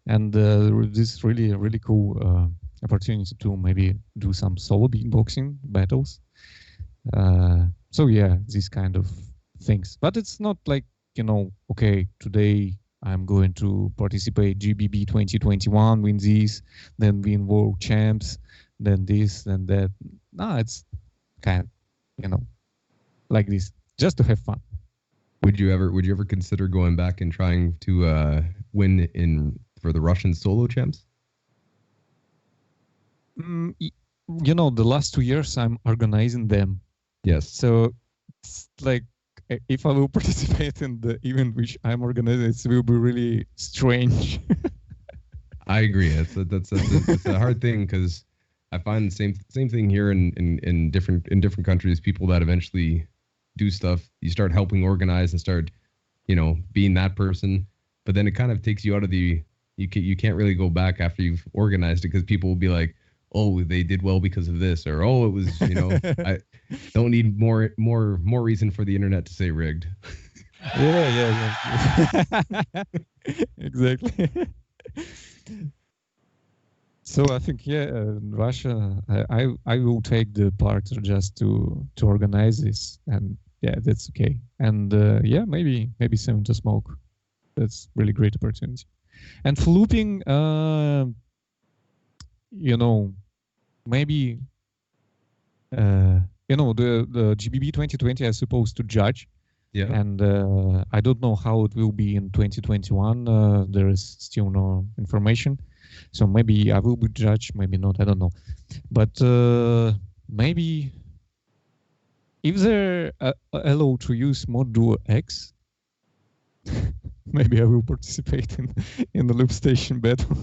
and this really cool opportunity to maybe do some solo beatboxing battles. So yeah, these kind of things, but it's not like okay, today I'm going to participate GBB 2021, win these, then win world champs, then this, then that. No, it's kind of, like this, just to have fun. Would you ever consider going back and trying to win for the Russian solo champs? The last 2 years I'm organizing them. Yes. So it's like, if I will participate in the event which I'm organizing, it will be really strange. I agree. It's a hard thing, because I find the same thing here in different countries. People that eventually do stuff, you start helping organize and start, being that person. But then it kind of takes you out of you can't really go back after you've organized it, because people will be like, oh, they did well because of this, or oh, it was, I don't need more reason for the internet to say rigged. Yeah. Exactly. So I think, yeah, Russia, I will take the part just to organize this, and yeah, that's okay. And yeah, maybe Seven to Smoke. That's really great opportunity. And for looping, maybe the GBB 2020 is supposed to judge. Yeah. And I don't know how it will be in 2021. There is still no information. So maybe I will be judged, maybe not, I don't know. But maybe if they're allowed to use Mod Duo X, maybe I will participate in the Loopstation battle.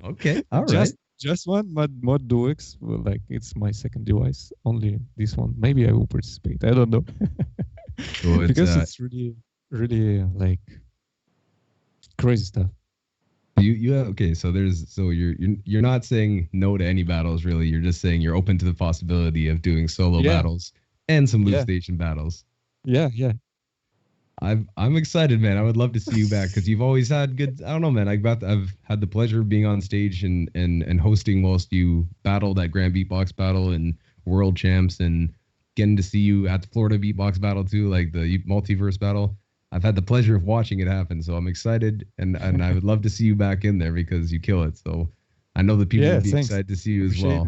Okay, all right. Just one Mod Duo X, well, like it's my second device, only this one. Maybe I will participate, I don't know. So because it's really like crazy stuff. You okay? So you're not saying no to any battles, really. You're just saying you're open to the possibility of doing solo battles and some Loopstation battles. Yeah. I'm excited, man. I would love to see you back, because you've always had good. I don't know, man. I've had the pleasure of being on stage and hosting whilst you battled at Grand Beatbox Battle and World Champs, and getting to see you at the Florida Beatbox Battle too, like the Multiverse Battle. I've had the pleasure of watching it happen, so I'm excited, and I would love to see you back in there, because you kill it. So I know that people would be excited to see you as well.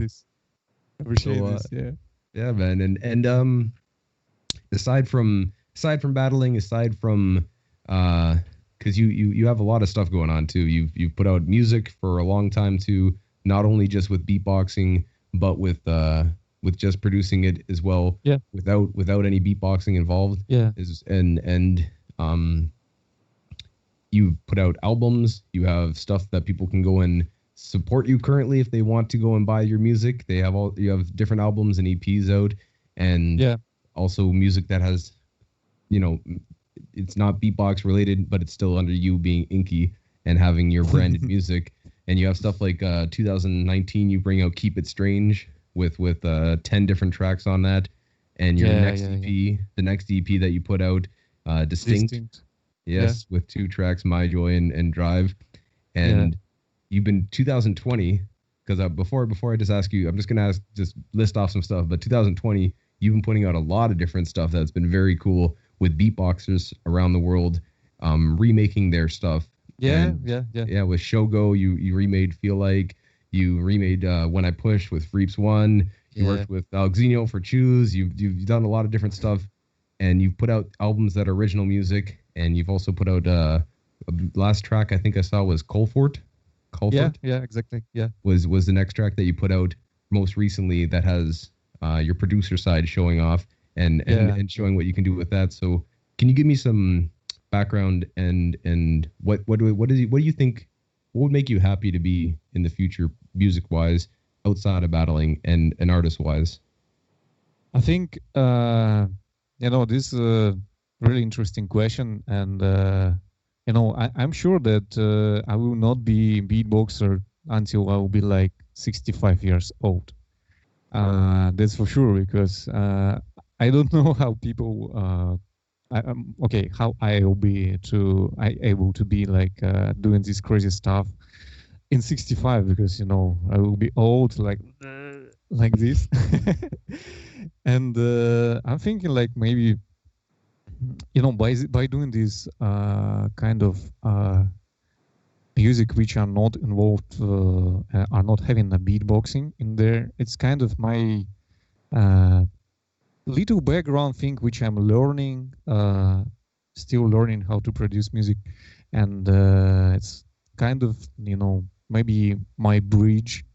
Appreciate this. Yeah, man. And aside from battling, aside from because you have a lot of stuff going on too. You've put out music for a long time too, not only just with beatboxing, but with just producing it as well. Yeah. Without any beatboxing involved. Yeah. You put out albums. You have stuff that people can go and support you currently if they want to go and buy your music. You have different albums and EPs out, and also music that has, it's not beatbox related, but it's still under you being Inkie and having your branded music. And you have stuff like 2019, you bring out Keep It Strange with 10 different tracks on that, and your next EP, the next EP that you put out, Distinct. Yes, with 2 tracks, My Joy and Drive. And you've been 2020. because before I just ask you, I'm just gonna just list off some stuff. But 2020, you've been putting out a lot of different stuff that's been very cool with beatboxers around the world, remaking their stuff. Yeah, And yeah, yeah. yeah, with Shogo, you remade Feel Like, you remade When I Push with Freeps One. You Yeah. worked with Xenio for Choose. You've done a lot of different stuff, and you've put out albums that are original music, and you've also put out last track I think I saw was Colfort. Yeah, Colfort yeah, exactly. Yeah. was the next track that you put out most recently that has your producer side showing off Yeah. and showing what you can do with that. So can you give me some background and what do you think, what would make you happy to be in the future music wise outside of battling and artist wise? I think this is a really interesting question, and I'm sure that I will not be beatboxer until I will be like 65 years old. That's for sure, because I don't know how people how I will be able to be like doing this crazy stuff in 65, because I will be old like this. And I'm thinking like maybe by doing this kind of music which are not involved, are not having a beatboxing in there, it's kind of my little background thing which I'm learning, still learning how to produce music. And it's kind of maybe my bridge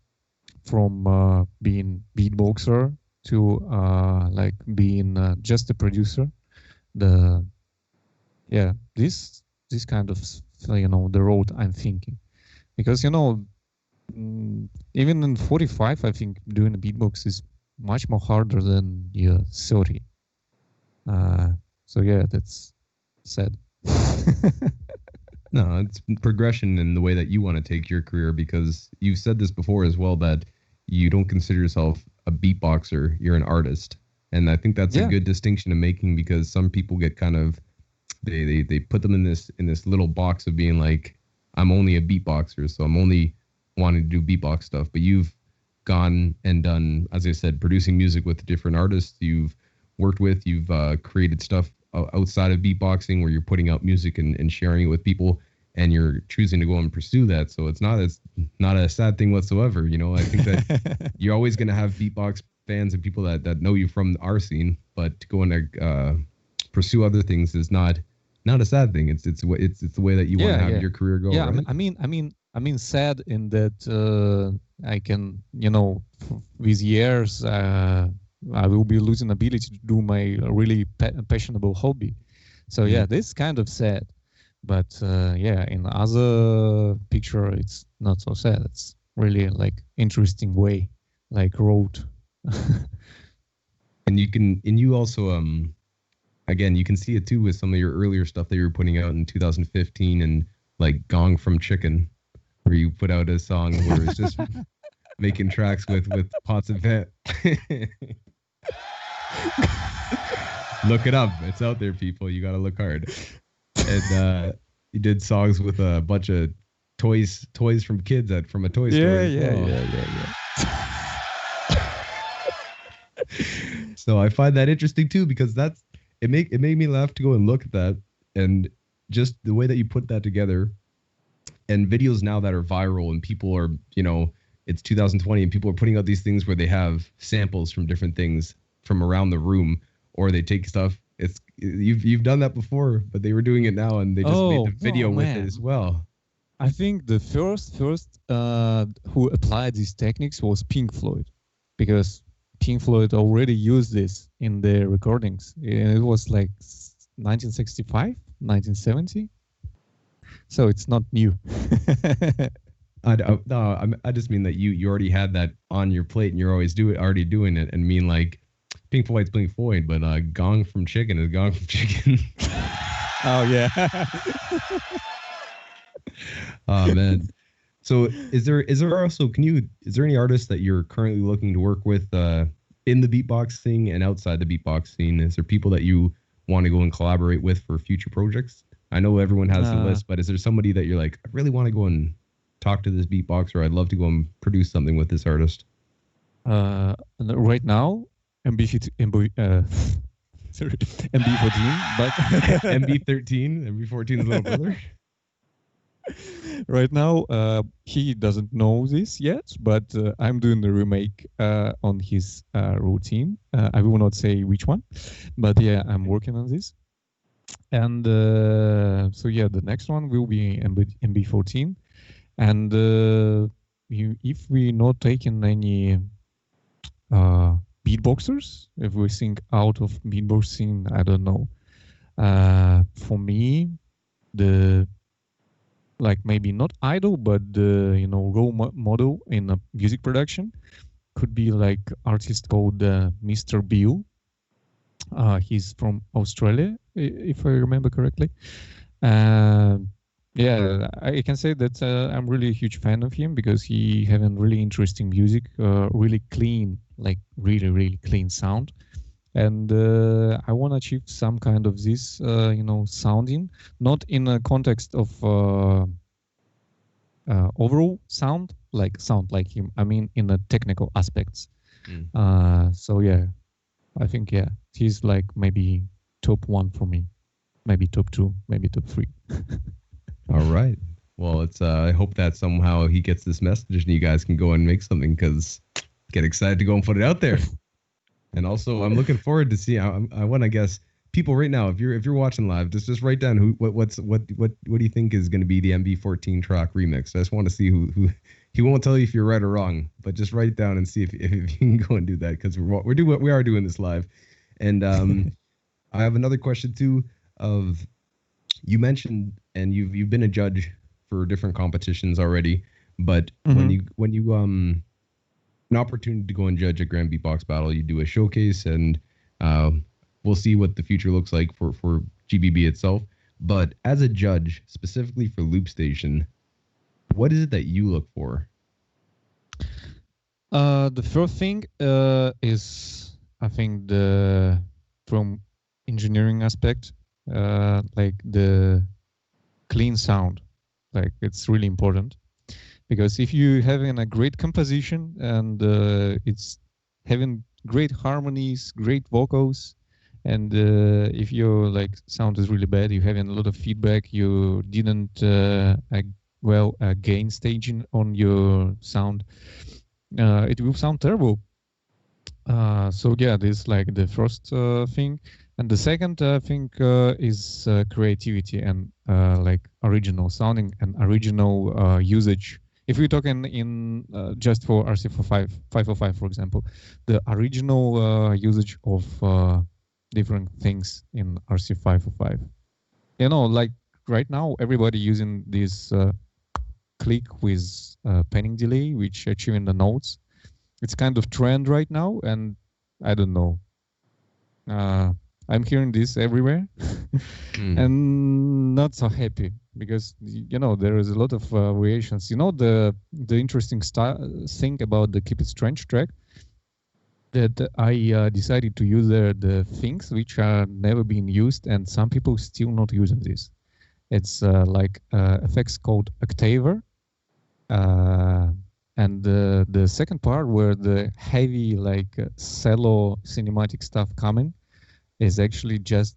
from being beatboxer to like being just a producer. The this kind of the road I'm thinking, because even in 45 I think doing a beatbox is much more harder than 30. So yeah, that's sad. No, it's progression in the way that you want to take your career, because you've said this before as well, that you don't consider yourself a beatboxer, you're an artist. And I think that's a good distinction to making, because some people get kind of they put them in this little box of being like, I'm only a beatboxer, so I'm only wanting to do beatbox stuff. But you've gone and done, as I said, producing music with different artists you've worked with. You've created stuff outside of beatboxing where you're putting out music and sharing it with people, and you're choosing to go and pursue that. So it's not a sad thing whatsoever. I think that you're always going to have beatbox fans and people that know you from our scene, but to go and pursue other things is not a sad thing. It's the way that you want to have your career go. Yeah, right? I mean, sad in that I can, with years, I will be losing ability to do my really passionable hobby. So yeah, this kind of sad. But in other picture, it's not so sad. It's really like interesting way, like road. And you also again, you can see it too with some of your earlier stuff that you were putting out in 2015, and like Gong from Chicken, where you put out a song where it's just making tracks with Pots of Vet. Look it up. It's out there, people. You got to look hard. And you did songs with a bunch of toys from kids from a toy store. Yeah. So I find that interesting too, because it made me laugh to go and look at that, and just the way that you put that together, and videos now that are viral, and people are, it's 2020 and people are putting out these things where they have samples from different things from around the room, or they take stuff. You've done that before, but they were doing it now, and they just made the video with it as well. I think the first who applied these techniques was Pink Floyd, because Pink Floyd already used this in their recordings. It was like 1965, 1970. So it's not new. I just mean that you already had that on your plate, and you're already doing it, and mean like Pink Floyd's Pink Floyd, but Gong from Chicken is Gong from Chicken. Oh yeah. Oh man. So is there also is there any artists that you're currently looking to work with in the beatbox scene and outside the beatbox scene? Is there people that you want to go and collaborate with for future projects? I know everyone has a list, but is there somebody that you're like, I really want to go and talk to this beatboxer. I'd love to go and produce something with this artist. Right now, sorry, MB14, but MB13, MB14's little brother. Right now, he doesn't know this yet, but I'm doing the remake on his routine. I will not say which one, but yeah, I'm working on this. And so yeah, the next one will be MB14. And if we're not taking any beatboxers, if we think out of beatboxing, I don't know. For me, like maybe not idol, but role model in a music production could be like artist called Mr. Bill. He's from Australia, if I remember correctly. Yeah, I can say that I'm really a huge fan of him because he having really interesting music, really clean, like really clean sound. And I want to achieve some kind of this, sounding, not in a context of overall sound like him. I mean, in the technical aspects. So yeah, I think he's like maybe top 1 for me, maybe top 2, maybe top 3. All right. Well, it's. I hope that somehow he gets this message and you guys can go and make something because get excited to go and put it out there. And also, I'm looking forward to see. I want to guess people right now. If you're watching live, just write down what do you think is going to be the MB14 track remix. I just want to see who. He won't tell you if you're right or wrong, but just write it down and see if you can go and do that because we are doing this live. And I have another question too. Of you mentioned and you've been a judge for different competitions already, but when you an opportunity to go and judge a Grand Beatbox Battle. You do a showcase, and we'll see what the future looks like for GBB itself. But as a judge, specifically for Loopstation, what is it that you look for? The first thing is, I think, from engineering aspect, like the clean sound. Like it's really important. Because if you having a great composition and it's having great harmonies, great vocals, and if your like sound is really bad, you having a lot of feedback, you didn't gain staging on your sound, it will sound terrible. So yeah, this is like the first thing, and the second thing is creativity and like original sounding and original usage. If we're talking in just for RC505, for example, the original usage of different things in RC505. You know, like right now, everybody using this click with panning delay, which achieving the notes. It's kind of trend right now, and I don't know. I'm hearing this everywhere, and not so happy because there is a lot of variations. The interesting thing about the Keep It Strange track that I decided to use the things which are never been used, and some people still not using this. It's like effects called Octaver, and the second part where the heavy like cello cinematic stuff coming is actually just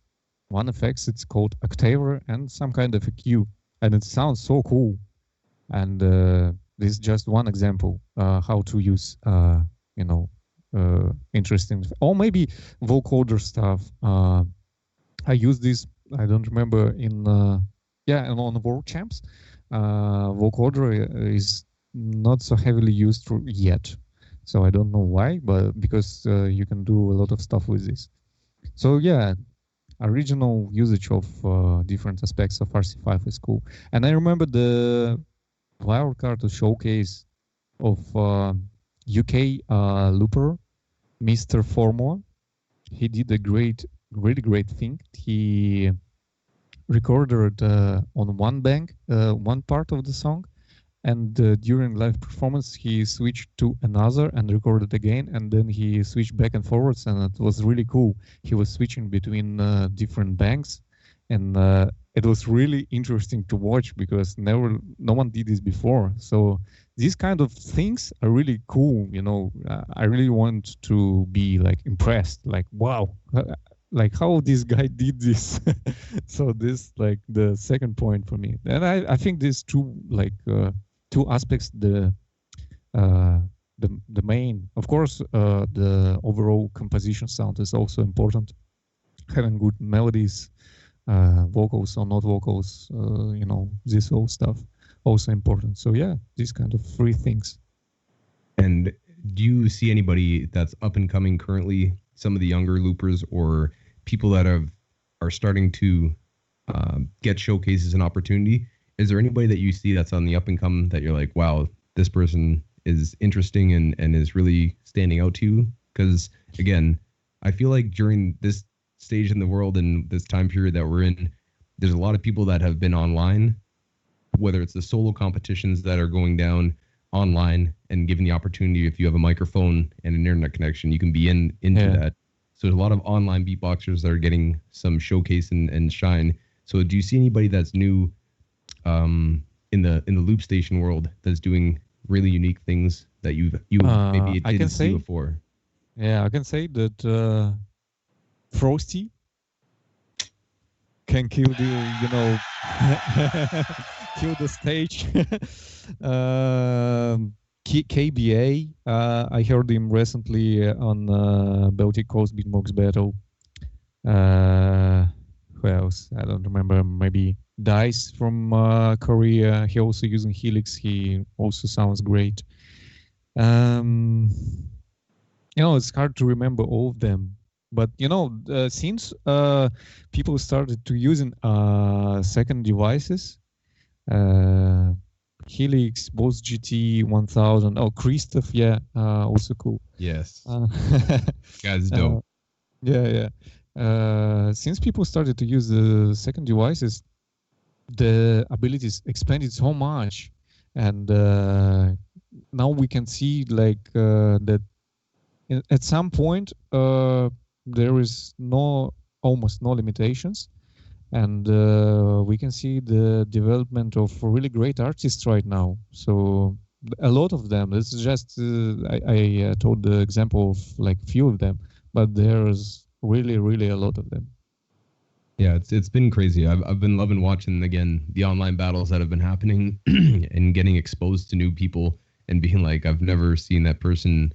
one effects. It's called Octaver and some kind of a cue, and it sounds so cool. And this is just one example how to use interesting, or maybe vocoder stuff. I use this. I don't remember on the World Champs. Vocoder is not so heavily used yet, so I don't know why, but because you can do a lot of stuff with this. So yeah, original usage of different aspects of RC5 is cool. And I remember the wildcard showcase of UK looper, Mr. Formula. He did a really great thing. He recorded on one part of the song, and during live performance he switched to another and recorded again, and then he switched back and forwards, and it was really cool. He was switching between different banks, and it was really interesting to watch because no one did this before. So these kind of things are really cool. I really want to be like impressed, like wow, like how this guy did this. So this like the second point for me, and I think these two aspects, uh, the main, of course, the overall composition sound is also important. Having good melodies, vocals or not vocals, this whole stuff also important. So yeah, these kind of three things. And do you see anybody that's up and coming currently, some of the younger loopers or people that are starting to get showcases and opportunity? Is there anybody that you see that's on the up and come that you're like, wow, this person is interesting and is really standing out to you? Because again, I feel like during this stage in the world and this time period that we're in, there's a lot of people that have been online, whether it's the solo competitions that are going down online and given the opportunity, if you have a microphone and an internet connection, you can be into that. So there's a lot of online beatboxers that are getting some showcase and shine. So do you see anybody that's new in the Loopstation world that's doing really unique things that you maybe didn't see before? Yeah, I can say that Frosty can kill the kill the stage. KBA, I heard him recently on Baltic Coast Beatbox Battle. Who else? I don't remember. Maybe Dice from Korea. He also using Helix. He also sounds great. It's hard to remember all of them. But since people started to using second devices, Helix, Boss GT 1000, Christoph, also cool. Yes, guys, dope. Since people started to use the second devices, the abilities expanded so much, and now we can see like that at some point there is almost no limitations, and we can see the development of really great artists right now. So a lot of them. This is just I told the example of like few of them, but there's really a lot of them. Yeah, it's been crazy. I've been loving watching again the online battles that have been happening and getting exposed to new people and being like, I've never seen that person,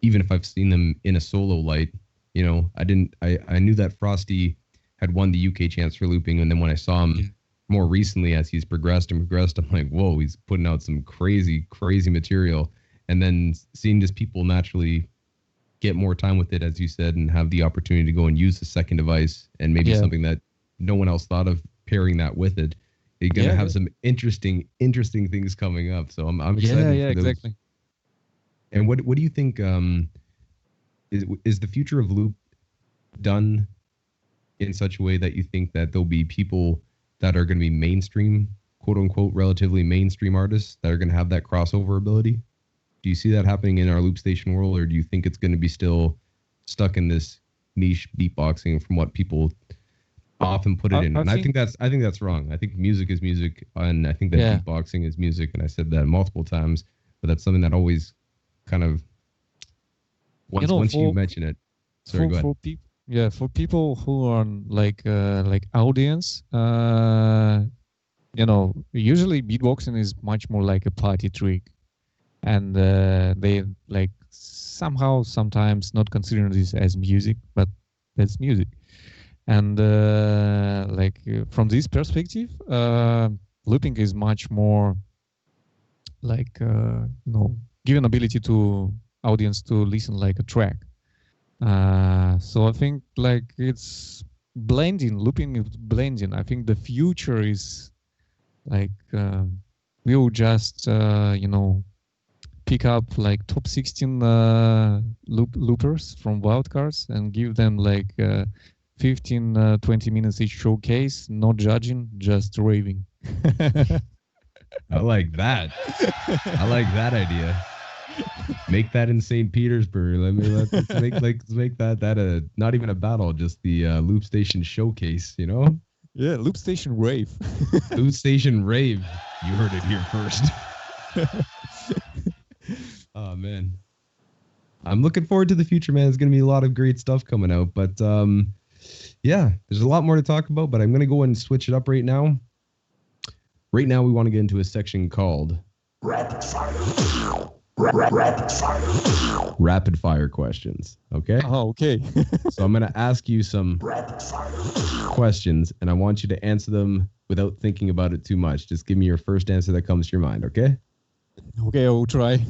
even if I've seen them in a solo light. I knew that Frosty had won the UK chance for looping, and then when I saw him more recently as he's progressed, I'm like, whoa, he's putting out some crazy material. And then seeing just people naturally get more time with it, as you said, and have the opportunity to go and use the second device, and maybe something that no one else thought of, pairing that with it. You're gonna have some interesting things coming up. So I'm excited. Yeah, exactly. And what do you think is the future of loop done in such a way that you think that there'll be people that are going to be mainstream, quote unquote, relatively mainstream artists that are going to have that crossover ability? Do you see that happening in our Loopstation world, or do you think it's going to be still stuck in this niche beatboxing from what people often put it in? And I think that's wrong. I think music is music, and I think that beatboxing is music, and I said that multiple times, but that's something that always kind of once you mention it. Sorry, go ahead. For people who are like audience, usually beatboxing is much more like a party trick, and they like sometimes not considering this as music, but that's music. And from this perspective, looping is much more like giving ability to audience to listen like a track. So I think like it's blending, looping is blending. I think the future is like we'll just pick up like top 16 loopers from wildcards and give them like 15 20 minutes each showcase, not judging, just raving. I like that. I like that idea. Make that in St. Petersburg. Let's make that not even a battle, just the Loopstation showcase. Yeah, Loopstation Rave. Loopstation Rave. You heard it here first. Oh, man. I'm looking forward to the future, man. There's going to be a lot of great stuff coming out. But, yeah, there's a lot more to talk about. But I'm going to go and switch it up right now. Right now, we want to get into a section called Rapid Fire. Rapid fire questions. Okay? Oh, okay. So I'm going to ask you some rapid fire questions, and I want you to answer them without thinking about it too much. Just give me your first answer that comes to your mind, okay? Okay, I will try.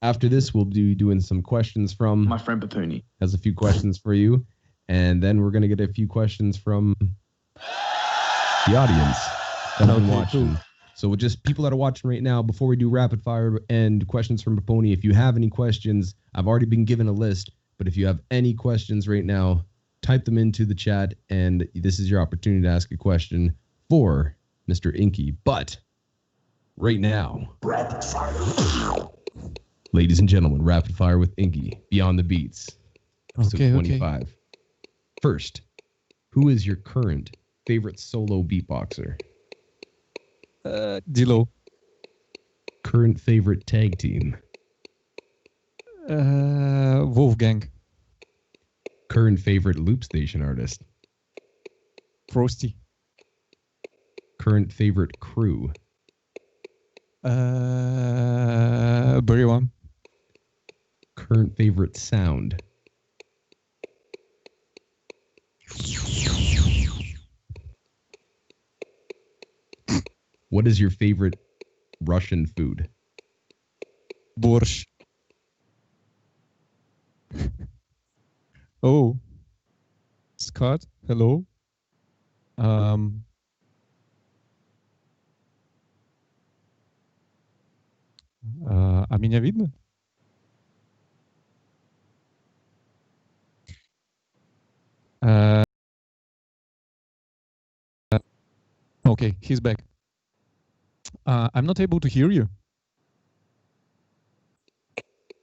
After this, we'll be doing some questions from my friend Papuni. Has a few questions for you, and then we're going to get a few questions from the audience that have been watching. Cool. So just people that are watching right now, before we do rapid fire and questions from Paponi, if you have any questions, I've already been given a list, but if you have any questions right now, type them into the chat, and this is your opportunity to ask a question for Mr. Inkie. But right now, rapid fire. Ladies and gentlemen, rapid fire with Inkie, Beyond the Beats, episode 25. Okay. First, who is your current favorite solo beatboxer? Dilo. Current favorite tag team? Wolfgang. Current favorite Loopstation artist? Frosty. Current favorite crew? Barry One. Current favorite sound? What is your favorite Russian food? Borscht. Oh, Scott, hello. А меня видно? Okay, he's back. I'm not able to hear you.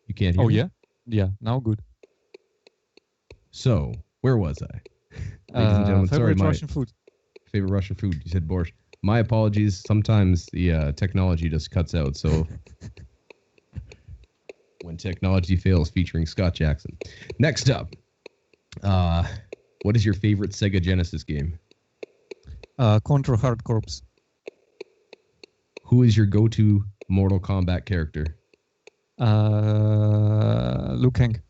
You can't hear me? Oh, yeah? Yeah, now good. So, where was I? Ladies and gentlemen, favorite Russian food. Favorite Russian food. You said borscht. My apologies. Sometimes the technology just cuts out. So, when technology fails, featuring Scott Jackson. Next up, what is your favorite Sega Genesis game? Contra Hard Corps. Who is your go-to Mortal Kombat character? Liu Kang.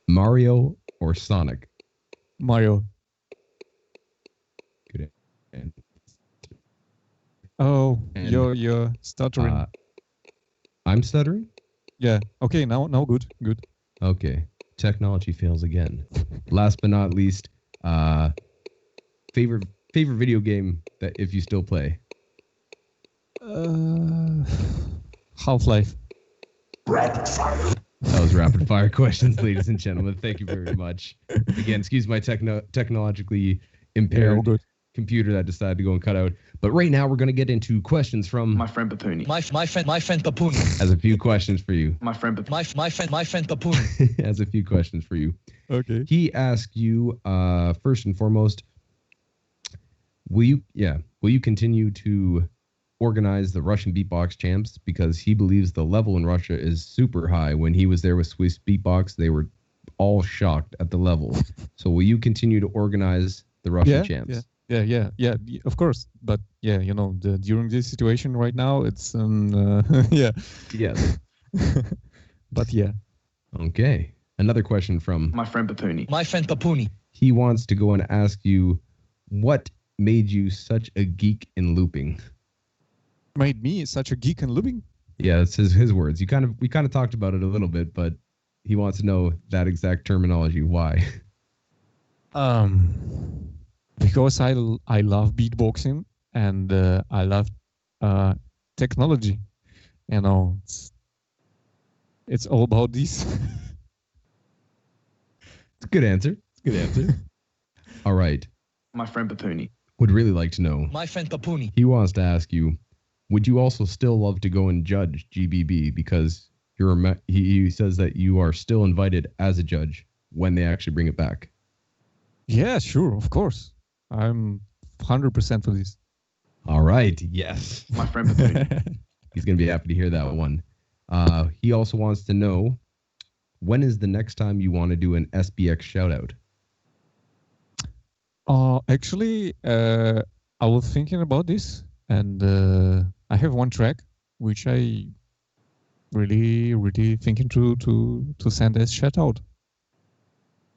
Mario or Sonic? Mario. Good. Oh, you're stuttering. I'm stuttering? Yeah. Okay, now good. Good. Okay. Technology fails again. Last but not least, favorite video game that if you still play? Half-Life. Rapid fire. That was rapid fire questions, ladies and gentlemen. Thank you very much. Again, excuse my technologically impaired computer that decided to go and cut out. But right now we're going to get into questions from my friend Papuni. My friend Papuni has a few questions for you. My friend Papuni. My friend Papuni has a few questions for you. Okay. He asked you first and foremost, will you continue to organize the Russian beatbox champs, because he believes the level in Russia is super high. When he was there with Swissbeatbox, they were all shocked at the level. So will you continue to organize the Russian champs? Yeah, of course. But yeah, during this situation right now, it's yeah. Yes. But yeah. Okay. Another question from my friend Papuni. My friend Papuni. He wants to go and ask you, what made you such a geek in looping? Made me such a geek in looping? Yeah, it's his words. We kind of talked about it a little bit, but he wants to know that exact terminology. Why? Because I love beatboxing and I love technology. It's all about this. It's a good answer. All right. My friend Papuni would really like to know. My friend Papuni. He wants to ask you, would you also still love to go and judge GBB, because he says that you are still invited as a judge when they actually bring it back? Yeah, sure, of course. I'm 100% for this. All right. Yes. My friend Papuni. He's going to be happy to hear that one. He also wants to know, when is the next time you want to do an SBX shout out? Actually, I was thinking about this, and I have one track which I really thinking to send as shout out.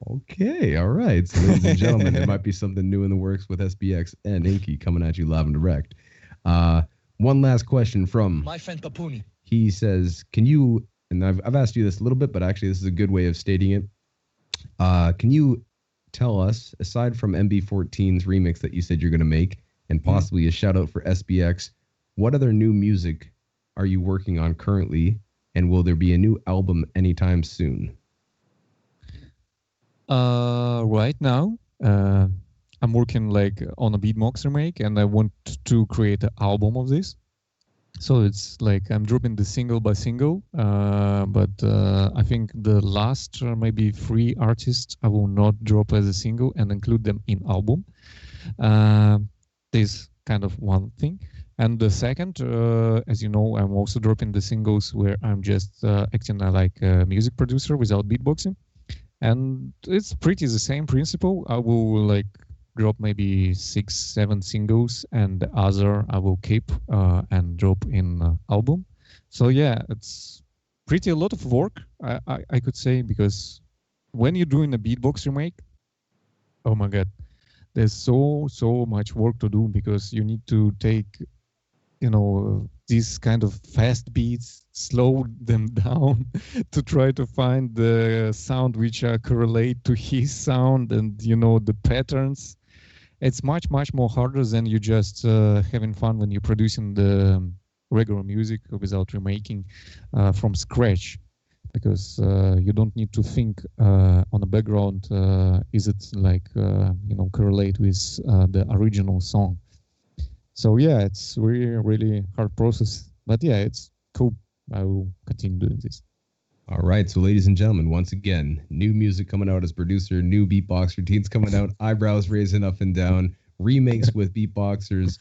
Okay, all right. So, ladies and gentlemen, there might be something new in the works with SBX and Inkie coming at you live and direct. One last question from My friend Papuni. he says, "Can you?" And I've asked you this a little bit, but actually, this is a good way of stating it. Can you tell us, aside from MB14's remix that you said you're going to make, and possibly a shout out for SBX, what other new music are you working on currently, and will there be a new album anytime soon? Right now, I'm working like on a beatbox remake, and I want to create an album of this. So it's like I'm dropping the single by single, but I think the last maybe 3 artists I will not drop as a single and include them in album. This kind of one thing. And the second, as you know, I'm also dropping the singles where I'm just acting like a music producer without beatboxing. And it's pretty the same principle. I will like drop maybe 6-7 singles, and the other I will keep and drop in album. So yeah, it's pretty a lot of work, I could say, because when you're doing a beatbox remake, oh my god, there's so much work to do, because you need to take, you know, these kind of fast beats, slow them down to try to find the sound which correlate to his sound, and you know the patterns. It's much more harder than you just having fun when you're producing the regular music without remaking from scratch, because you don't need to think on the background, is it like you know, correlate with the original song. So yeah, it's really hard process, but yeah, it's cool. I will continue doing this. All right, so ladies and gentlemen, once again, new music coming out as producer, new beatbox routines coming out, eyebrows raising up and down, remakes with beatboxers,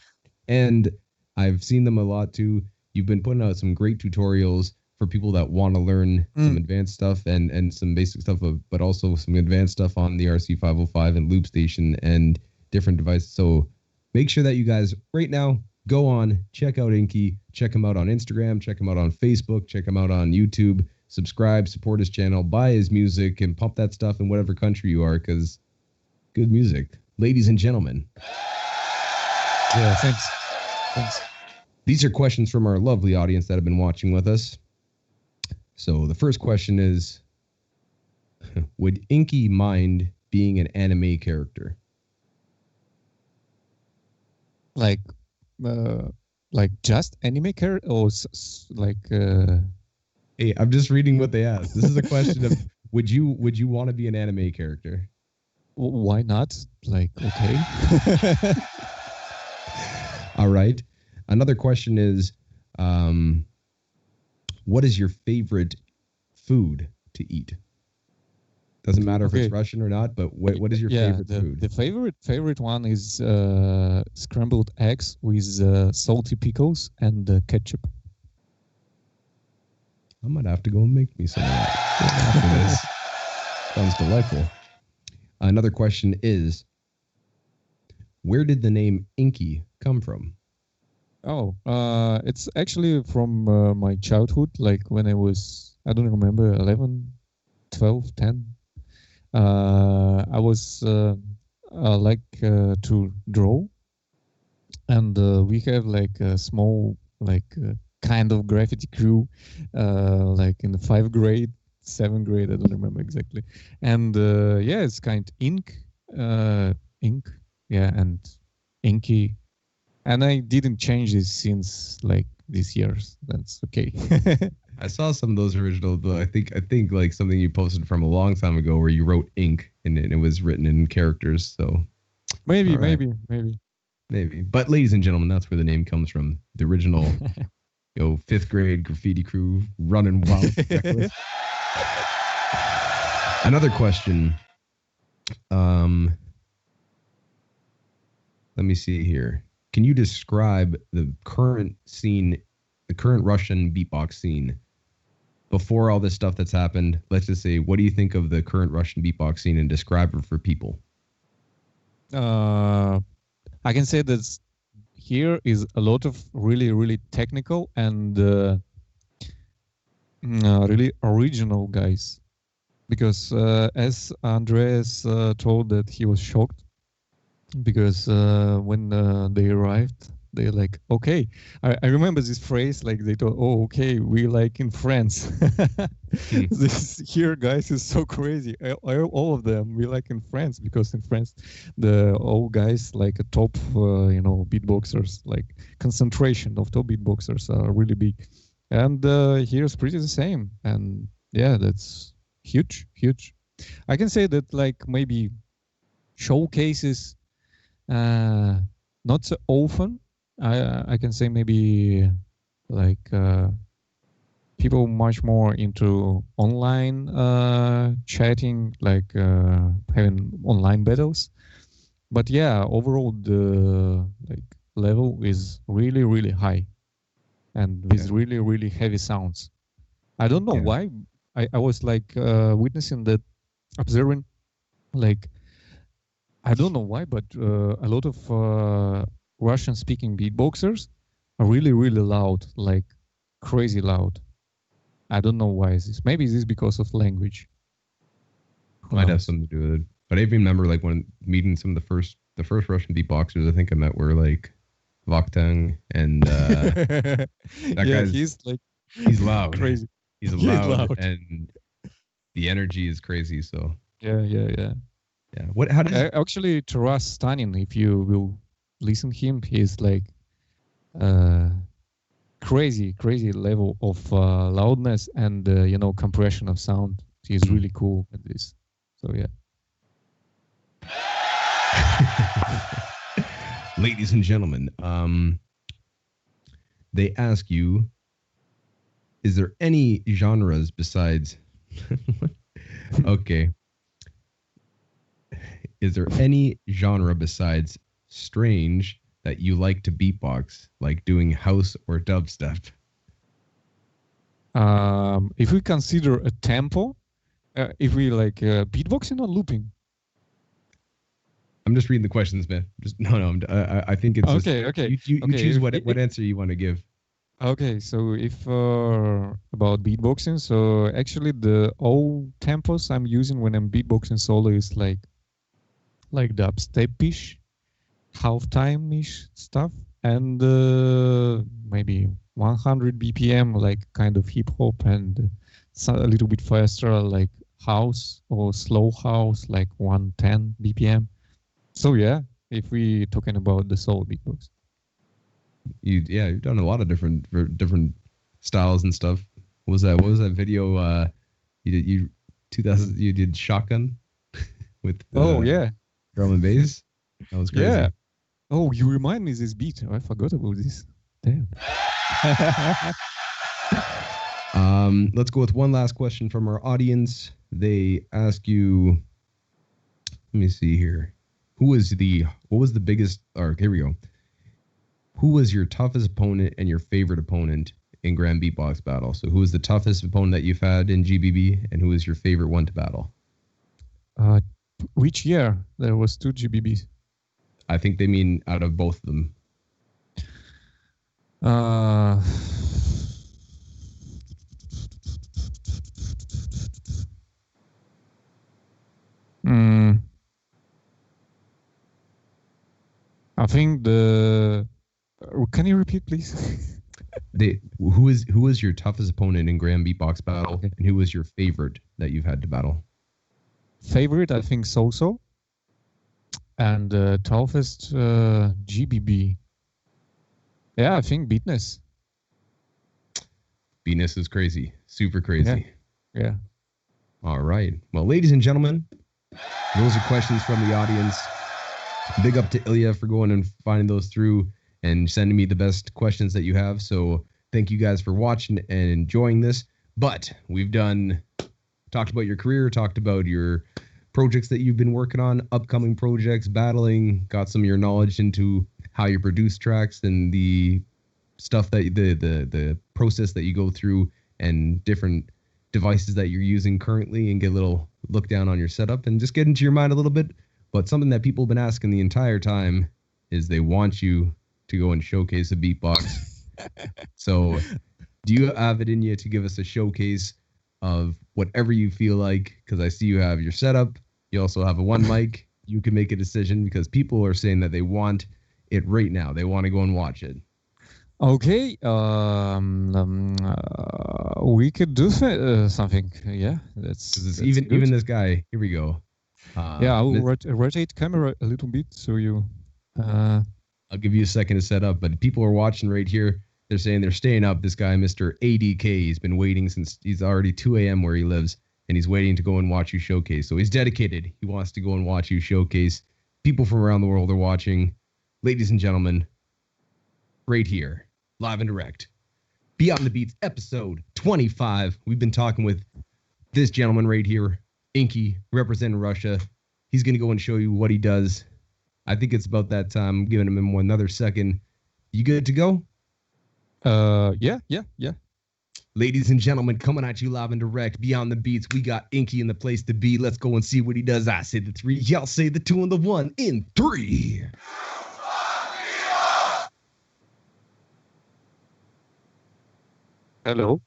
and I've seen them a lot too. You've been putting out some great tutorials for people that want to learn some advanced stuff and some basic stuff, but also some advanced stuff on the RC505 and Loopstation and different devices. So make sure that you guys right now go on, check out Inkie, check him out on Instagram, check him out on Facebook, check him out on YouTube, subscribe, support his channel, buy his music, and pump that stuff in whatever country you are, because good music. Ladies and gentlemen. Yeah, thanks. These are questions from our lovely audience that have been watching with us. So the first question is, would Inkie mind being an anime character? Like just anime character, or like Hey, I'm just reading what they asked. This is a question of, would you want to be an anime character? why not? Like, okay. All right. Another question is, what is your favorite food to eat? Doesn't matter if it's Russian or not, but what is your favorite food? The favorite one is scrambled eggs with salty pickles and ketchup. I might have to go and make me some of that after this. Sounds delightful. Another question is, where did the name Inkie come from? Oh, it's actually from my childhood, like when I was, I don't remember, 11, 12, 10. I was like to draw, and we have like a small, like kind of graffiti crew, like in the 5th grade, 7th grade, I don't remember exactly. And yeah, it's kind of ink, yeah, and Inkie. And I didn't change this since like these years. That's okay. I saw some of those original, though. I think like something you posted from a long time ago where you wrote ink and it was written in characters. So maybe. But ladies and gentlemen, that's where the name comes from. The original, 5th grade graffiti crew running wild. Another question. me see here. Can you describe the current scene, the current Russian beatbox scene before all this stuff that's happened? Let's just say, what do you think of the current Russian beatbox scene and describe it for people? I can say that here is a lot of really, really technical and really original guys. Because as Andreas told that he was shocked because when they arrived, they're like, okay. I remember this phrase, like they thought, oh, okay, we like in France. This here, guys, is so crazy. All of them, we like in France because in France, all guys like a top, beatboxers, like concentration of top beatboxers are really big. And here's pretty the same. And yeah, that's huge. I can say that like maybe showcases, not so often. I can say maybe like people much more into online chatting, like having online battles. But yeah, overall the like level is really, really high, and with really, really heavy sounds. I don't know why. I was like witnessing that, observing, like I don't know why, but a lot of Russian-speaking beatboxers are really, really loud, like crazy loud. I don't know why is this. Maybe this is because of language. Might have something to do with it. But I even remember like when meeting some of the first Russian beatboxers I think I met were like Vakhtang and that guy's he's loud. Crazy. He's loud and the energy is crazy. So yeah. What? How does actually Taras Stanin? If you will listen him, he's like crazy level of loudness and compression of sound. He's really cool at this. So yeah. Ladies and gentlemen, they ask you, is there any genres besides okay. Is there any genre besides strange that you like to beatbox, like doing house or dubstep? If we consider a tempo, if we like beatboxing or looping? I'm just reading the questions, man. I think it's okay. You choose what answer you want to give. Okay, so if about beatboxing, so actually the all tempos I'm using when I'm beatboxing solo is like dubstep-ish, half-time-ish stuff, and maybe 100 BPM, like kind of hip-hop, and a little bit faster, like house or slow house, like 110 BPM. So yeah, if we talking about the solo beatbox. You've done a lot of different styles and stuff. What was that video you did shotgun with drum and bass? That was crazy. Yeah. Oh, you remind me of this beat. I forgot about this. Damn. Let's go with one last question from our audience. They ask you, let me see here. Here we go. Who was your toughest opponent and your favorite opponent in Grand Beatbox Battle? So who was the toughest opponent that you've had in GBB, and who was your favorite one to battle? Which year? There was 2 GBBs. I think they mean out of both of them. I think can you repeat, please? Who was your toughest opponent in Grand Beatbox Battle, and who was your favorite that you've had to battle? Favorite, I think So. And toughest GBB. Yeah, I think Beatness. Beatness is crazy. Super crazy. Yeah. All right. Well, ladies and gentlemen, those are questions from the audience. Big up to Ilya for going and finding those through and sending me the best questions that you have. So thank you guys for watching and enjoying this. But we've talked about your career, talked about your projects that you've been working on, upcoming projects, battling, got some of your knowledge into how you produce tracks and the stuff that the process that you go through and different devices that you're using currently, and get a little look down on your setup and just get into your mind a little bit. But something that people have been asking the entire time is they want you to go and showcase a beatbox. So do you have it in you to give us a showcase of whatever you feel like? Because I see you have your setup. You also have a one mic. You can make a decision because people are saying that they want it right now. They want to go and watch it. Okay, we could do something. Yeah, that's even good. even this guy. Here we go. Yeah, I will rotate camera a little bit so you. I'll give you a second to set up, but people are watching right here. They're saying they're staying up. This guy, Mr. ADK, he's been waiting since he's already 2 a.m. where he lives, and he's waiting to go and watch you showcase. So he's dedicated. He wants to go and watch you showcase. People from around the world are watching. Ladies and gentlemen, right here, live and direct, Beyond the Beats, episode 25. We've been talking with this gentleman right here, Inkie, representing Russia. He's going to go and show you what he does. I think it's about that time. I'm giving him another second. You good to go? Yeah. Ladies and gentlemen, coming at you live and direct, Beyond the Beats, we got Inkie in the place to be. Let's go and see what he does. I say the 3, y'all say the 2 and the 1 in 3. Hello.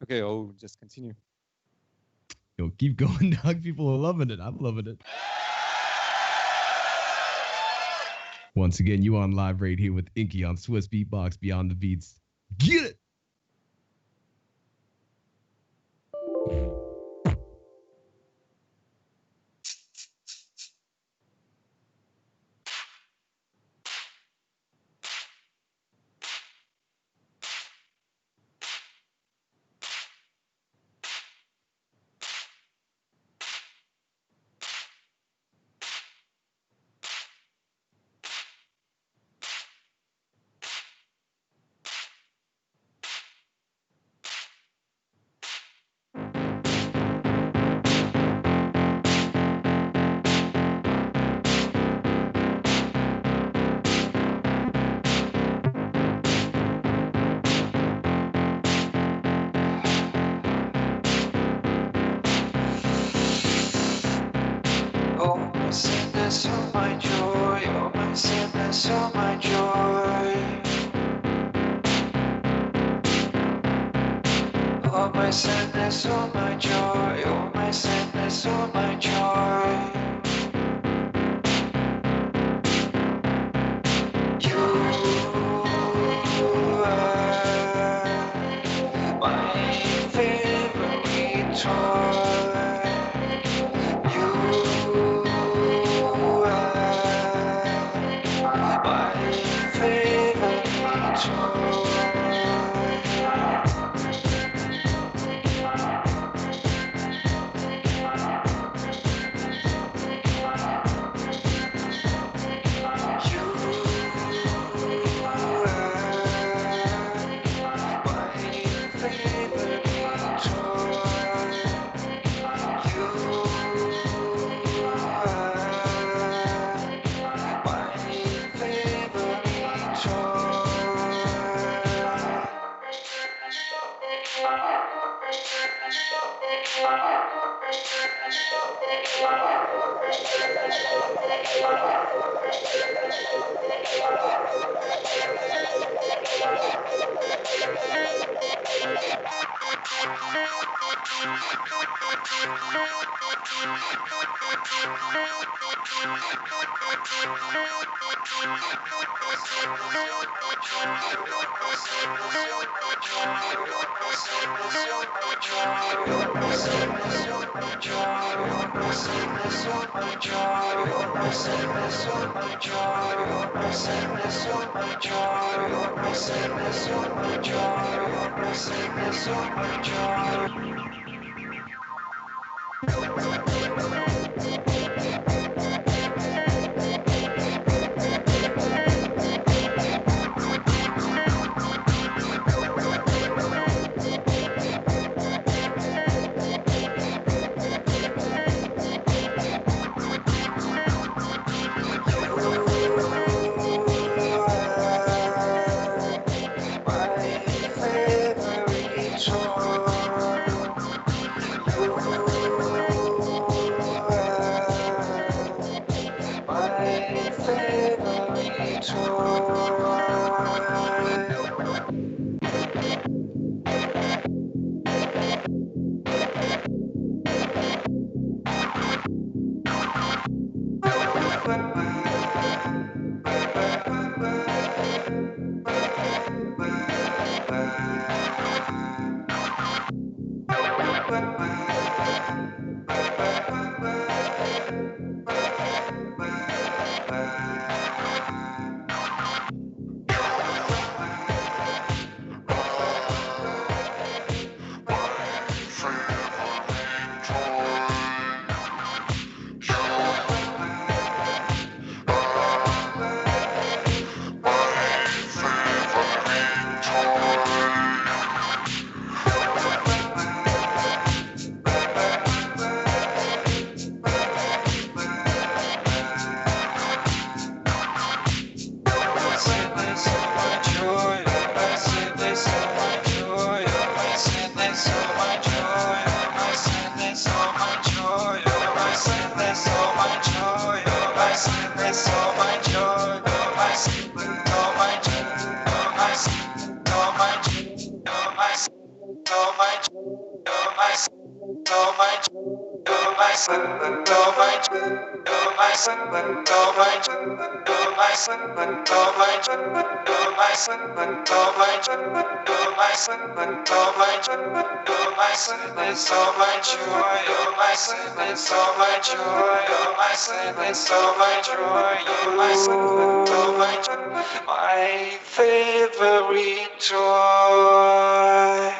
Okay, I'll just continue. Yo, keep going, dog. People are loving it. I'm loving it. Once again, you on live right here with Inkie on Swissbeatbox Beyond the Beats. Get it! Sadness, oh my joy, oh my sadness, oh my joy. Oh my sadness, oh my joy, oh my sadness, oh my joy. You are my favorite toy. Oh my joy, My favorite toy.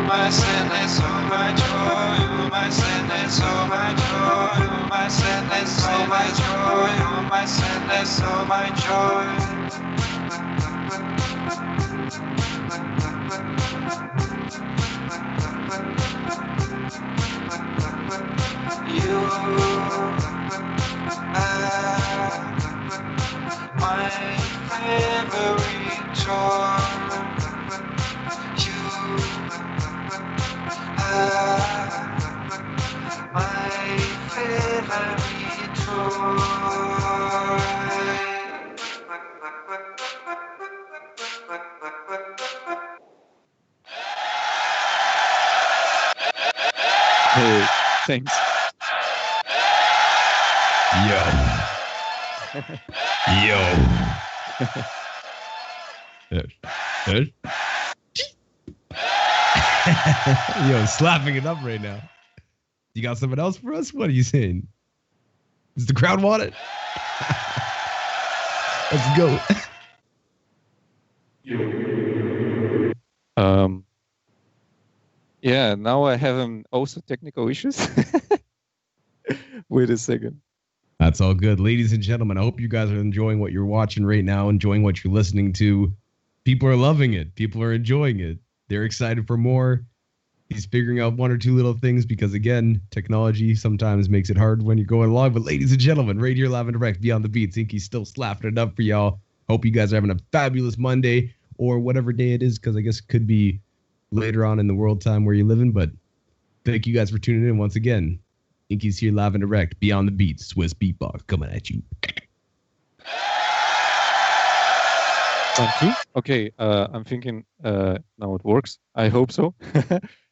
My sadness, oh my joy, oh my sadness, oh my joy, oh my sadness, oh my joy, oh my sadness, oh my joy. You are my favorite toy. You my favorite toy. Hey, thanks. Yo. Yo, slapping it up right now. You got something else for us? What are you saying? Does the crowd want it? Let's go. Yeah, now I have also technical issues. Wait a second. That's all good. Ladies and gentlemen, I hope you guys are enjoying what you're watching right now, enjoying what you're listening to. People are loving it. People are enjoying it. They're excited for more. He's figuring out one or two little things because, again, technology sometimes makes it hard when you're going along. But ladies and gentlemen, right here live and direct, Beyond the Beats, Inkie's still slapping it up for y'all. Hope you guys are having a fabulous Monday or whatever day it is, because I guess it could be later on in the world time where you're living. But thank you guys for tuning in once again. Inkie's here live and direct, Beyond the Beats, Swissbeatbox coming at you. Thank you. Okay, I'm thinking now it works. I hope so,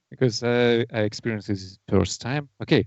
because I experienced this first time. Okay.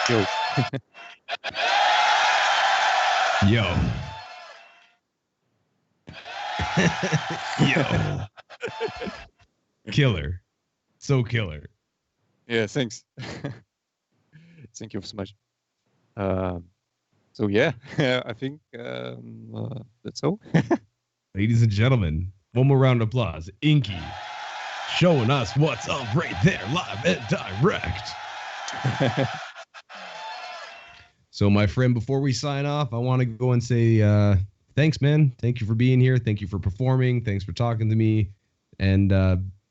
Yo. Yo. Yo. Killer. So killer. Yeah, thanks. Thank you so much. So yeah, I think that's all. Ladies and gentlemen, one more round of applause. Inkie showing us what's up right there, live and direct. So, my friend, before we sign off, I want to go and say thanks, man. Thank you for being here. Thank you for performing. Thanks for talking to me. And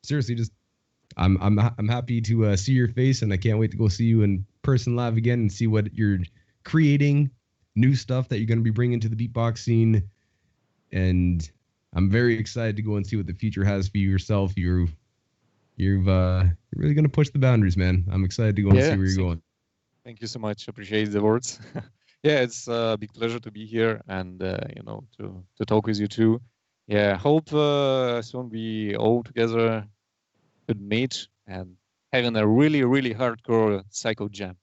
seriously, just I'm happy to see your face, and I can't wait to go see you in person live again and see what you're creating, new stuff that you're going to be bringing to the beatbox scene. And I'm very excited to go and see what the future has for you yourself. You're really going to push the boundaries, man. I'm excited to go and see where you're going. Thank you so much. Appreciate the words. Yeah, it's a big pleasure to be here and to talk with you too. Yeah, hope soon we all together could meet and having a really, really hardcore psycho jam.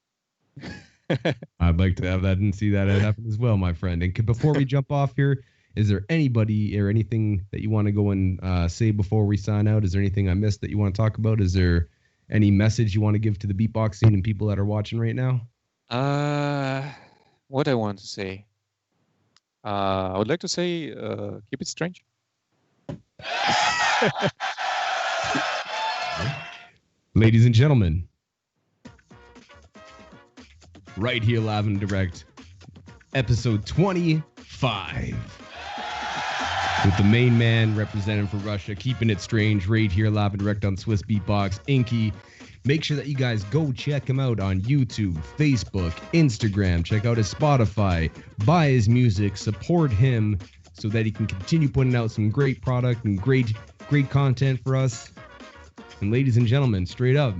I'd like to have that and see that happen as well, my friend. And before we jump off here, is there anybody or anything that you want to go and say before we sign out? Is there anything I missed that you want to talk about? Is there any message you want to give to the beatbox scene and people that are watching right now? What I want to say? I would like to say, keep it strange. Ladies and gentlemen, right here live and direct, episode 25. With the main man representing for Russia, keeping it strange right here live and direct on Swissbeatbox, Inkie. Make sure that you guys go check him out on YouTube, Facebook, Instagram. Check out his Spotify, buy his music, support him so that he can continue putting out some great product and great content for us. And ladies and gentlemen, straight up,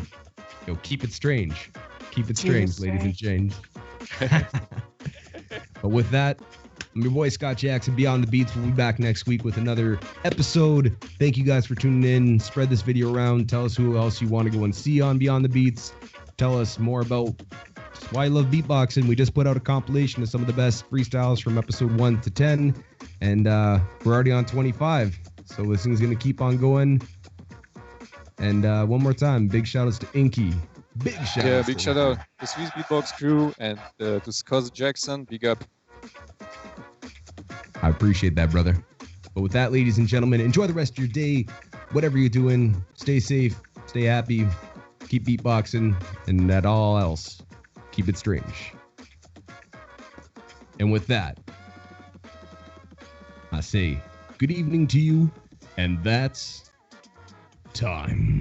keep it strange. Keep it strange, ladies and gents. But with that, I'm your boy Scott Jackson, Beyond the Beats. We'll be back next week with another episode. Thank you guys for tuning in. Spread this video around. Tell us who else you want to go and see on Beyond the Beats. Tell us more about why you love beatboxing. We just put out a compilation of some of the best freestyles from episode 1 to 10. And we're already on 25. So this thing's going to keep on going. And one more time, big shout outs to Inkie. Big shout out to the Swissbeatbox crew and to Scott Jackson. Big up. I appreciate that, brother. But with that, ladies and gentlemen, enjoy the rest of your day. Whatever you're doing, stay safe, stay happy, keep beatboxing, and that all else, keep it strange. And with that, I say good evening to you, and that's time.